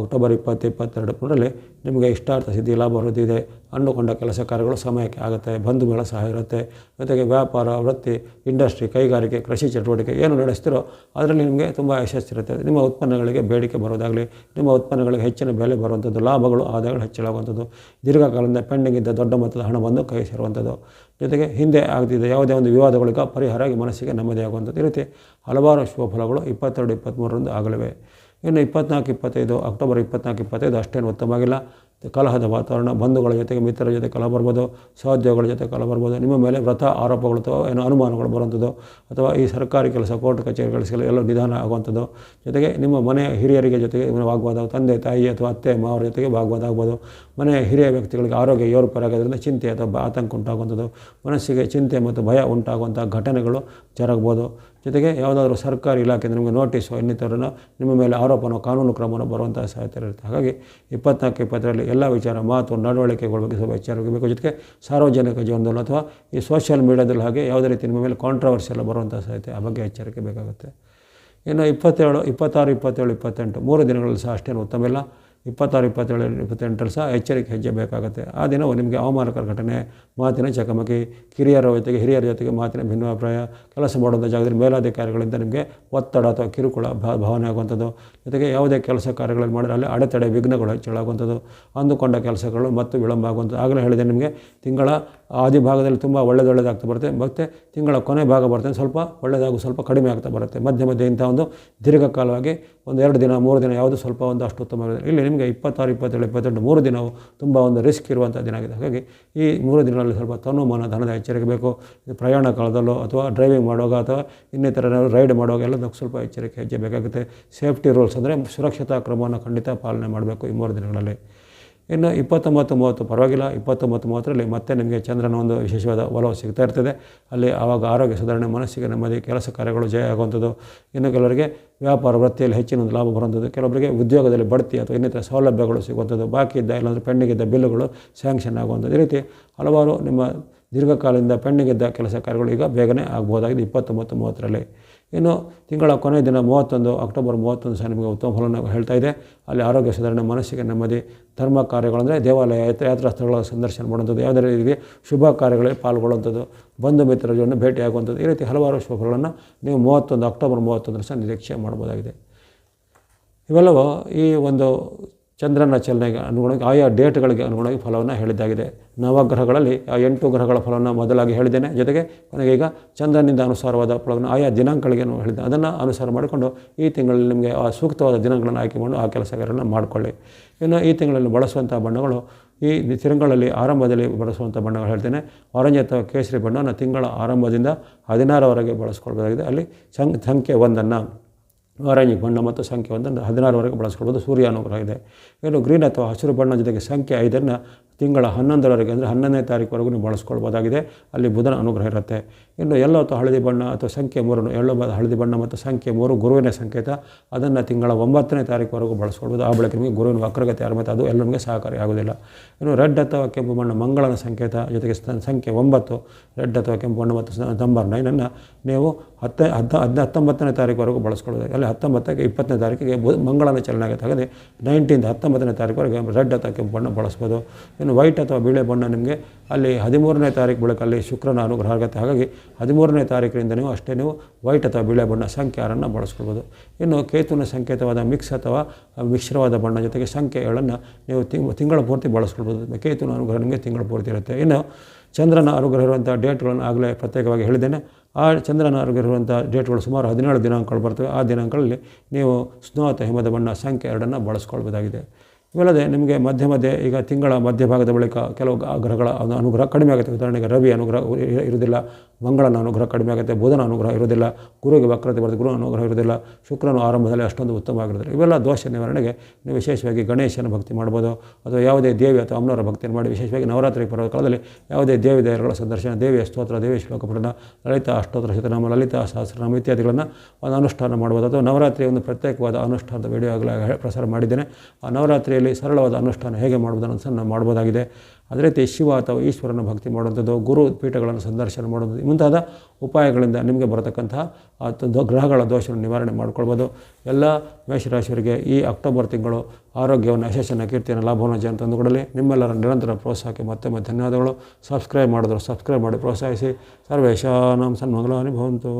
ಅಕ್ಟೋಬರ್ 20, 22, 3ರಲ್ಲಿ ನಿಮಗೆ ಇಷ್ಟಾರ್ಥ ಸಿದ್ಧಿ, ಲಾಭ ವೃದ್ಧಿ ಇದೆ. ಅಂದುಕೊಂಡ ಕೆಲಸ ಕಾರ್ಯಗಳು ಸಮಯಕ್ಕೆ ಆಗುತ್ತೆ. ಬಂಧು ಮೇಳ ಸಹ ಇರುತ್ತೆ. ಜೊತೆಗೆ ವ್ಯಾಪಾರ, ವೃತ್ತಿ, ಇಂಡಸ್ಟ್ರಿ, ಕೈಗಾರಿಕೆ, ಕೃಷಿ ಚಟುವಟಿಕೆ ಏನು ನಡೆಸ್ತಿರೋ ಅದರಲ್ಲಿ ನಿಮಗೆ ತುಂಬ ಯಶಸ್ಸಿರುತ್ತೆ. ನಿಮ್ಮ ಉತ್ಪನ್ನಗಳಿಗೆ ಬೇಡಿಕೆ ಬರೋದಾಗಲಿ, ನಿಮ್ಮ ಉತ್ಪನ್ನಗಳಿಗೆ ಹೆಚ್ಚಿನ ಬೆಲೆ ಬರುವಂಥದ್ದು, ಲಾಭಗಳು, ಆದಾಯಗಳು ಹೆಚ್ಚಳಾಗುವಂಥದ್ದು, ದೀರ್ಘಕಾಲದಿಂದ ಪೆಂಡಿಂಗ್ ಇದ್ದ ದೊಡ್ಡ ಮೊತ್ತದ ಹಣ ಬಂದು ಕೈ ಸೇರುವಂಥದ್ದು. ಜೊತೆಗೆ ಹಿಂದೆ ಆಗ್ತಿದ್ದ ಯಾವುದೇ ಒಂದು ವಿವಾದಗಳಿಗೆ ಪರಿಹಾರ ಆಗಿ ಮನಸ್ಸಿಗೆ ನೆಮ್ಮದಿಯಾಗುವಂಥದ್ದು. ಈ ರೀತಿ ಹಲವಾರು ಶುಭಫಲಗಳು 22, 23ರಂದು ಆಗಲಿವೆ. ಇನ್ನು 24, 25 ಅಕ್ಟೋಬರ್ 24, 25 ಅಷ್ಟೇನು ಉತ್ತಮವಾಗಿಲ್ಲ. ಕಲಹದ ವಾತಾವರಣ, ಬಂಧುಗಳ ಜೊತೆಗೆ ಮಿತ್ರರ ಜೊತೆ ಕಲಹ ಬರ್ಬೋದು, ಸಹೋದ್ಯೋಗಿಗಳ ಜೊತೆ ಕಲಹ ಬರ್ಬೋದು. ನಿಮ್ಮ ಮೇಲೆ ವ್ರತ ಆರೋಪಗಳು ಅಥವಾ ಏನೋ ಅನುಮಾನಗಳು ಬರುವಂಥದ್ದು ಅಥವಾ ಈ ಸರ್ಕಾರಿ ಕೆಲಸ, ಕೋರ್ಟ್ ಕಚೇರಿಗಳಿಗೆಲ್ಲ ಎಲ್ಲ ನಿಧಾನ ಆಗುವಂಥದ್ದು. ಜೊತೆಗೆ ನಿಮ್ಮ ಮನೆಯ ಹಿರಿಯರಿಗೆ ಜೊತೆಗೆ ವಾಗ್ವಾದ, ತಂದೆ ತಾಯಿ ಅಥವಾ ಅತ್ತೆ ಮಾವರ ಜೊತೆಗೆ ವಾಗ್ವಾದ ಆಗ್ಬೋದು. ಮನೆಯ ಹಿರಿಯ ವ್ಯಕ್ತಿಗಳಿಗೆ ಆರೋಗ್ಯ ಏರುಪೇರಾಗೋದ್ರಿಂದ ಚಿಂತೆ ಅಥವಾ ಆತಂಕ ಉಂಟಾಗುವಂಥದ್ದು, ಮನಸ್ಸಿಗೆ ಚಿಂತೆ ಮತ್ತು ಭಯ ಉಂಟಾಗುವಂಥ ಘಟನೆಗಳು ಜರುಗಬಹುದು. ಜೊತೆಗೆ ಯಾವುದಾದ್ರೂ ಸರ್ಕಾರಿ ಇಲಾಖೆಯಿಂದ ನಿಮಗೆ ನೋಟಿಸು ಇನ್ನಿತರನ್ನು ನಿಮ್ಮ ಮೇಲೆ ಆರೋಪನೋ ಕಾನೂನು ಕ್ರಮನೋ ಬರುವಂಥ ಸಾಧ್ಯತೆ ಇರುತ್ತೆ. ಹಾಗಾಗಿ 24, 20ರಲ್ಲಿ ಎಲ್ಲ ವಿಚಾರ, ಮಾತು, ನಡವಳಿಕೆಗಳ ಬಗ್ಗೆ ಸ್ವಲ್ಪ ಎಚ್ಚರಿಕೆ. ಜೊತೆಗೆ ಸಾರ್ವಜನಿಕ ಜೀವನದಲ್ಲಿ ಅಥವಾ ಈ ಸೋಷಿಯಲ್ ಮೀಡಿಯಾದಲ್ಲಿ ಹಾಗೆ ಯಾವುದೇ ರೀತಿ ನಿಮ್ಮ ಮೇಲೆ ಕಾಂಟ್ರವರ್ಸಿ ಎಲ್ಲ ಬರುವಂಥ ಸಾಧ್ಯತೆ, ಆ ಬಗ್ಗೆ ಎಚ್ಚರಿಕೆ ಬೇಕಾಗುತ್ತೆ. ಇನ್ನು 27, 26, 27, 28 3 ದಿನಗಳಲ್ಲಿ ಸಹ ಅಷ್ಟೇನು ಉತ್ತಮ ಇಲ್ಲ. 26, 27, 28 ಸಹ ಎಚ್ಚರಿಕೆ ಹೆಜ್ಜೆ ಬೇಕಾಗುತ್ತೆ. ಆ ದಿನವು ನಿಮಗೆ ಅವಮಾನಕರ ಘಟನೆ, ಮಾತಿನ ಚಕಮಕಿ, ಕಿರಿಯರ ಜೊತೆಗೆ ಹಿರಿಯರ ಜೊತೆಗೆ ಮಾತಿನ ಭಿನ್ನಾಭಿಪ್ರಾಯ, ಕೆಲಸ ಮಾಡುವಂಥ ಜಾಗದಲ್ಲಿ ಮೇಲಾಧಿಕಾರಿಗಳಿಂದ ನಿಮಗೆ ಒತ್ತಡ ಅಥವಾ ಕಿರುಕುಳ ಭಾವನೆ ಆಗುವಂಥದ್ದು, ಜೊತೆಗೆ ಯಾವುದೇ ಕೆಲಸ ಕಾರ್ಯಗಳನ್ನು ಮಾಡಿದರೆ ಅಲ್ಲಿ ಅಡೆತಡೆ ವಿಘ್ನಗಳು ಹೆಚ್ಚಳಾಗುವಂಥದ್ದು, ಅಂದುಕೊಂಡ ಕೆಲಸಗಳು ಮತ್ತು ವಿಳಂಬ ಆಗುವಂಥದ್ದು. ಆಗಲೇ ಹೇಳಿದೆ ನಿಮಗೆ ತಿಂಗಳ ಆದಿ ಭಾಗದಲ್ಲಿ ತುಂಬ ಒಳ್ಳೆಯದಾಗ್ತಾ ಬರುತ್ತೆ, ಮತ್ತು ತಿಂಗಳ ಕೊನೆ ಭಾಗ ಬರ್ತದೆ ಸ್ವಲ್ಪ ಒಳ್ಳೆಯದಾಗು ಸ್ವಲ್ಪ ಕಡಿಮೆ ಆಗ್ತಾ ಬರುತ್ತೆ. ಮಧ್ಯೆ ಮಧ್ಯೆ ಇಂಥ ಒಂದು ದೀರ್ಘಕಾಲವಾಗಿ 2 ದಿನ 3 ದಿನ ಯಾವುದು ಸ್ವಲ್ಪ ಒಂದು ಅಷ್ಟು ಉತ್ತಮವಾಗಿದೆ. ಇಲ್ಲಿ ನಿಮಗೆ 26, 27, 28 3 ದಿನವು ತುಂಬ ಒಂದು ರಿಸ್ಕ್ ಇರುವಂಥ ದಿನ ಆಗಿದೆ. ಹಾಗಾಗಿ ಈ 3 ದಿನಗಳಲ್ಲಿ ಸ್ವಲ್ಪ ತನುಮಾನ ಧನದ ಎಚ್ಚರಿಕೆ ಬೇಕು. ಪ್ರಯಾಣ ಕಾಲದಲ್ಲೋ ಅಥವಾ ಡ್ರೈವಿಂಗ್ ಮಾಡುವಾಗ ಅಥವಾ ಇನ್ನಿತರ ರೈಡ್ ಮಾಡುವಾಗ ಎಲ್ಲದಕ್ಕೂ ಸ್ವಲ್ಪ ಎಚ್ಚರಿಕೆ ಹೆಜ್ಜೆ ಬೇಕಾಗುತ್ತೆ. ಸೇಫ್ಟಿ ರೂಲ್ಸ್ ಅಂದರೆ ಸುರಕ್ಷತಾ ಕ್ರಮವನ್ನು ಖಂಡಿತ ಪಾಲನೆ ಮಾಡಬೇಕು ಈ 3 ದಿನಗಳಲ್ಲಿ. ಇನ್ನು 29, 30 ಪರವಾಗಿಲ್ಲ. 29, 30ರಲ್ಲಿ ಮತ್ತೆ ನಿಮಗೆ ಚಂದ್ರನ ಒಂದು ವಿಶೇಷವಾದ ಒಲವು ಸಿಗ್ತಾ ಇರ್ತದೆ. ಅಲ್ಲಿ ಆವಾಗ ಆರೋಗ್ಯ ಸುಧಾರಣೆ, ಮನಸ್ಸಿಗೆ ನೆಮ್ಮದಿ, ಕೆಲಸ ಕಾರ್ಯಗಳು ಜಯ ಆಗುವಂಥದ್ದು. ಇನ್ನು ಕೆಲವರಿಗೆ ವ್ಯಾಪಾರ ವೃತ್ತಿಯಲ್ಲಿ ಹೆಚ್ಚಿನ ಒಂದು ಲಾಭ ಬರುವಂಥದ್ದು, ಕೆಲವರಿಗೆ ಉದ್ಯೋಗದಲ್ಲಿ ಬಡ್ತಿ ಅಥವಾ ಇನ್ನಿತರ ಸೌಲಭ್ಯಗಳು ಸಿಗುವಂಥದ್ದು, ಬಾಕಿ ಇದ್ದ ಇಲ್ಲಾಂದರೆ ಪೆಂಡಿಗಿದ್ದ ಬಿಲ್ಲುಗಳು ಸ್ಯಾಂಕ್ಷನ್ ಆಗುವಂಥದ್ದು. ಈ ರೀತಿ ಹಲವಾರು ನಿಮ್ಮ ದೀರ್ಘಕಾಲದಿಂದ ಪೆಂಡಿಗಿದ್ದ ಕೆಲಸ ಕಾರ್ಯಗಳು ಈಗ ಬೇಗನೆ ಆಗ್ಬೋದಾಗಿದೆ 29, 30ರಲ್ಲಿ. ಇನ್ನು ತಿಂಗಳ ಕೊನೆಯ ದಿನ 31 ಅಕ್ಟೋಬರ್ 31 ಸಹ ನಿಮಗೆ ಉತ್ತಮ ಫಲವನ್ನು ಹೇಳ್ತಾ ಇದೆ. ಅಲ್ಲಿ ಆರೋಗ್ಯ ಸುಧಾರಣೆ, ಮನಸ್ಸಿಗೆ ನೆಮ್ಮದಿ, ಧರ್ಮ ಕಾರ್ಯಗಳಂದರೆ ದೇವಾಲಯ, ಯಾತ್ರಾ ಸ್ಥಳಗಳ ಸಂದರ್ಶನ ಮಾಡುವಂಥದ್ದು, ಯಾವುದೇ ರೀತಿಗೆ ಶುಭ ಕಾರ್ಯಗಳಲ್ಲಿ ಪಾಲ್ಗೊಳ್ಳುವಂಥದ್ದು, ಬಂಧು ಮಿತ್ರರನ್ನು ಭೇಟಿಯಾಗುವಂಥದ್ದು, ಈ ರೀತಿ ಹಲವಾರು ಶುಭಗಳನ್ನು ನೀವು ಅಕ್ಟೋಬರ್ 31 ಸಹ ನಿರೀಕ್ಷೆ ಮಾಡ್ಬೋದಾಗಿದೆ. ಇವೆಲ್ಲವೂ ಈ ಒಂದು ಚಂದ್ರನ ಚಲನೆಗೆ ಅನುಗುಣವಾಗಿ ಆಯಾ ಡೇಟ್ಗಳಿಗೆ ಅನುಗುಣವಾಗಿ ಫಲವನ್ನು ಹೇಳಿದ್ದಾಗಿದೆ. ನವಗ್ರಹಗಳಲ್ಲಿ ಆ 8 ಗ್ರಹಗಳ ಫಲವನ್ನು ಮೊದಲಾಗಿ ಹೇಳಿದ್ದೇನೆ. ಜೊತೆಗೆ ಕೊನೆಗೆ ಈಗ ಚಂದ್ರನಿಂದ ಅನುಸಾರವಾದ ಫಲವನ್ನು ಆಯಾ ದಿನಾಂಕಗಳಿಗೆ ಹೇಳಿದ್ದೆ. ಅದನ್ನು ಅನುಸಾರ ಮಾಡಿಕೊಂಡು ಈ ತಿಂಗಳಲ್ಲಿ ನಿಮಗೆ ಆ ಸೂಕ್ತವಾದ ದಿನಗಳನ್ನು ಆಯ್ಕೆ ಮಾಡಿ ಆ ಕೆಲಸಗಳನ್ನು ಮಾಡಿಕೊಳ್ಳಿ. ಇನ್ನು ಈ ತಿಂಗಳಲ್ಲಿ ಬಳಸುವಂಥ ಬಣ್ಣಗಳು, ಈ ತಿಂಗಳಲ್ಲಿ ಆರಂಭದಲ್ಲಿ ಬಳಸುವಂಥ ಬಣ್ಣಗಳು ಹೇಳ್ತೇನೆ. ಆರೆಂಜ್ ಅಥವಾ ಕೇಸರಿ ಬಣ್ಣವನ್ನು ತಿಂಗಳ ಆರಂಭದಿಂದ 16ರವರೆಗೆ ಬಳಸ್ಕೊಳ್ಬೋದಾಗಿದೆ. ಅಲ್ಲಿ ಸಂಖ್ಯೆ 1 ಆರೆಂಜ್ ಬಣ್ಣ ಮತ್ತು ಸಂಖ್ಯೆ 1 16ರವರೆಗೆ ಬಳಸ್ಕೊಳ್ಬೋದು. ಸೂರ್ಯ ಅನುಗ್ರಹ ಇದೆ. ಇನ್ನು ಗ್ರೀನ್ ಅಥವಾ ಹಸಿರು ಬಣ್ಣ ಜೊತೆಗೆ ಸಂಖ್ಯೆ 5 ತಿಂಗಳ 11ರವರೆಗೆ ಅಂದರೆ 11ನೇ ತಾರೀಕುವರೆಗೂ ನೀವು ಬಳಸ್ಕೊಳ್ಬೋದಾಗಿದೆ. ಅಲ್ಲಿ ಬುಧನ ಅನುಗ್ರಹ ಇರುತ್ತೆ. ಇನ್ನು ಎಲ್ಲೋ ಅಥವಾ ಹಳದಿ ಬಣ್ಣ ಅಥವಾ ಸಂಖ್ಯೆ 3 ಎಲ್ಲೋ ಹಳದಿ ಬಣ್ಣ ಮತ್ತು ಸಂಖ್ಯೆ 3 ಗುರುವಿನ ಸಂಕೇತ, ಅದನ್ನು ತಿಂಗಳ 9ನೇ ತಾರೀಕುವರೆಗೂ ಬಳಸ್ಕೊಳ್ಬೋದು. ಆ ಬಳಿಕ ನಿಮಗೆ ಗುರುವಿನ ವಕ್ರಗತಿ ಆರಂಭ, ಅದು ಎಲ್ಲ ನಮಗೆ ಸಹಕಾರಿ ಆಗೋದಿಲ್ಲ. ಇನ್ನು ರೆಡ್ ಅಥವಾ ಕೆಂಪು ಬಣ್ಣ ಮಂಗಳನ ಸಂಕೇತ, ಜೊತೆಗೆ ಸಂಖ್ಯೆ 9 ರೆಡ್ ಅಥವಾ ಕೆಂಪು ಬಣ್ಣ ಮತ್ತು ನಂಬರ್ 9 ನೀವು 19ನೇ ತಾರೀಕುವರೆಗೂ ಬಳಸ್ಕೊಳ್ಬೋದು. ಅಲ್ಲಿ 19ಕ್ಕೆ 20ನೇ ತಾರೀಕಿಗೆ ಮಂಗಳನ ಚಲನೆ ಆಗುತ್ತೆ. ಹಾಗಾಗಿ 19ರಿಂದ 19ನೇ ತಾರೀಕುವರೆಗೆ ರೆಡ್ ಅಥವಾ ಕೆಂಪು ಬಣ್ಣ ಬಳಸ್ಬೋದು. ಇನ್ನು ವೈಟ್ ಅಥವಾ ಬಿಳಿ ಬಣ್ಣ ನಿಮಗೆ ಅಲ್ಲಿ 13ನೇ ತಾರೀಕು ಬಳಿಕ ಅಲ್ಲಿ ಶುಕ್ರನ ಅನುಗ್ರಹ ಆಗುತ್ತೆ. ಹಾಗಾಗಿ 13ನೇ ತಾರೀಕಿನಿಂದ ನೀವು ಅಷ್ಟೇ ನೀವು ವೈಟ್ ಅಥವಾ ಬಿಳಿ ಬಣ್ಣ ಸಂಖ್ಯೆ 6 ಬಳಸ್ಕೊಳ್ಬೋದು. ಇನ್ನು ಕೇತುವಿನ ಸಂಕೇತವಾದ ಮಿಕ್ಸ್ ಅಥವಾ ಮಿಶ್ರವಾದ ಬಣ್ಣ ಜೊತೆಗೆ ಸಂಖ್ಯೆ 7 ನೀವು ತಿಂಗಳ ಪೂರ್ತಿ ಬಳಸ್ಕೊಳ್ಬೋದು. ಕೇತುವಿನ ಅನುಗ್ರಹ ನಿಮಗೆ ತಿಂಗಳ ಪೂರ್ತಿ ಇರುತ್ತೆ. ಇನ್ನು ಚಂದ್ರನ ಅನುಗ್ರಹ ಇರುವಂಥ ಡೇಟ್ಗಳನ್ನು ಆಗಲೇ ಪ್ರತ್ಯೇಕವಾಗಿ ಹೇಳಿದ್ದೇನೆ. ಆ ಚಂದ್ರನ ಅನುಗ್ರಹ ಇರುವಂಥ ಡೇಟ್ಗಳು ಸುಮಾರು 17 ದಿನಾಂಕಗಳು ಬರ್ತವೆ. ಆ ದಿನಾಂಕಗಳಲ್ಲಿ ನೀವು ಸ್ನೋ ಅಥವಾ ಹಿಮದ ಬಣ್ಣ ಸಂಖ್ಯೆ 2 ಬಳಸ್ಕೊಳ್ಬೋದಾಗಿದೆ. ಇವೆಲ್ಲದೆ ನಿಮಗೆ ಮಧ್ಯೆ ಮಧ್ಯೆ ಈಗ ತಿಂಗಳ ಮಧ್ಯಭಾಗದ ಬಳಿಕ ಕೆಲವು ಗ್ರಹಗಳ ಅನುಗ್ರಹ ಕಡಿಮೆ ಆಗುತ್ತೆ. ಉದಾಹರಣೆಗೆ ರವಿ ಅನುಗ್ರಹ ಇರುವುದಿಲ್ಲ, ಮಂಗಳನ ಅನುಗ್ರಹ ಕಡಿಮೆ ಆಗುತ್ತೆ, ಬುಧನ ಅನುಗ್ರಹ ಇರುವುದಿಲ್ಲ, ಗುರುವಿಗೆ ವಕ್ರತೆ ಬರುತ್ತೆ, ಗುರುವಿನ ಅನುಗ್ರಹ ಇರುವುದಿಲ್ಲ, ಶುಕ್ರನು ಆರಂಭದಲ್ಲಿ ಅಷ್ಟೊಂದು ಉತ್ತಮವಾಗಿರುತ್ತದೆ. ಇವೆಲ್ಲ ದೋಷ ನಿವಾರಣೆಗೆ ನೀವು ವಿಶೇಷವಾಗಿ ಗಣೇಶನ ಭಕ್ತಿ ಮಾಡ್ಬೋದು, ಅಥವಾ ಯಾವುದೇ ದೇವಿ ಅಥವಾ ಅಮ್ಮನವರ ಭಕ್ತಿಯನ್ನು ಮಾಡಿ, ವಿಶೇಷವಾಗಿ ನವರಾತ್ರಿ ಪರ್ವದ ಕಾಲದಲ್ಲಿ ಯಾವುದೇ ದೇವಿ ದೇವರುಗಳ ಸಂದರ್ಶನ, ದೇವಿಯ ಸ್ತೋತ್ರ, ದೇವಿಯ ಶ್ಲೋಕ ಪಠಣ, ಲಲಿತಾ ಅಷ್ಟೋತ್ತರ ಶತನಾಮ, ಲಲಿತಾ ಸಹಸ್ರನಾಮ ಇತ್ಯಾದಿಗಳನ್ನು ಒಂದು ಅನುಷ್ಠಾನ ಮಾಡ್ಬೋದು. ಅಥವಾ ನವರಾತ್ರಿಯ ಒಂದು ಪ್ರತ್ಯೇಕವಾದ ಅನುಷ್ಠಾನದ ವಿಡಿಯೋ ಆಗಲೇ ಪ್ರಸಾರ ಮಾಡಿದ್ದೇನೆ. ಆ ನವರಾತ್ರಿಯಲ್ಲಿ ಸರಳವಾದ ಅನುಷ್ಠಾನ ಹೇಗೆ ಮಾಡುವುದನ್ನು ಸಹ ನಾವು ಮಾಡ್ಬೋದಾಗಿದೆ. ಅದೇ ರೀತಿ ಶಿವ ಅಥವಾ ಈಶ್ವರನ ಭಕ್ತಿ ಮಾಡುವಂಥದ್ದು, ಗುರು ಪೀಠಗಳನ್ನು ಸಂದರ್ಶನ ಮಾಡುವಂಥದ್ದು, ಮುಂತಾದ ಉಪಾಯಗಳಿಂದ ನಿಮಗೆ ಬರತಕ್ಕಂತಹ ಗ್ರಹಗಳ ದೋಷವನ್ನು ನಿವಾರಣೆ ಮಾಡ್ಕೊಳ್ಬೋದು. ಎಲ್ಲ ಮೇಷರಾಶಿಯವರಿಗೆ ಈ ಅಕ್ಟೋಬರ್ ತಿಂಗಳು ಆರೋಗ್ಯವನ್ನು, ಯಶಸ್ಸನ್ನು, ಕೀರ್ತಿಯನ್ನು, ಲಾಭವನ್ನು ಜನ ತಂದುಕೊಡಲಿ. ನಿಮ್ಮೆಲ್ಲರ ನಿರಂತರ ಪ್ರೋತ್ಸಾಹಕ್ಕೆ ಮತ್ತೊಮ್ಮೆ ಧನ್ಯವಾದಗಳು. ಸಬ್ಸ್ಕ್ರೈಬ್ ಮಾಡಿದ್ರು ಸಬ್ಸ್ಕ್ರೈಬ್ ಮಾಡಿ ಪ್ರೋತ್ಸಾಹಿಸಿ. ಸರ್ವೇಶಾನಾಂ ಸನ್ಮಂಗಲಾನಿ ಭವಂತು.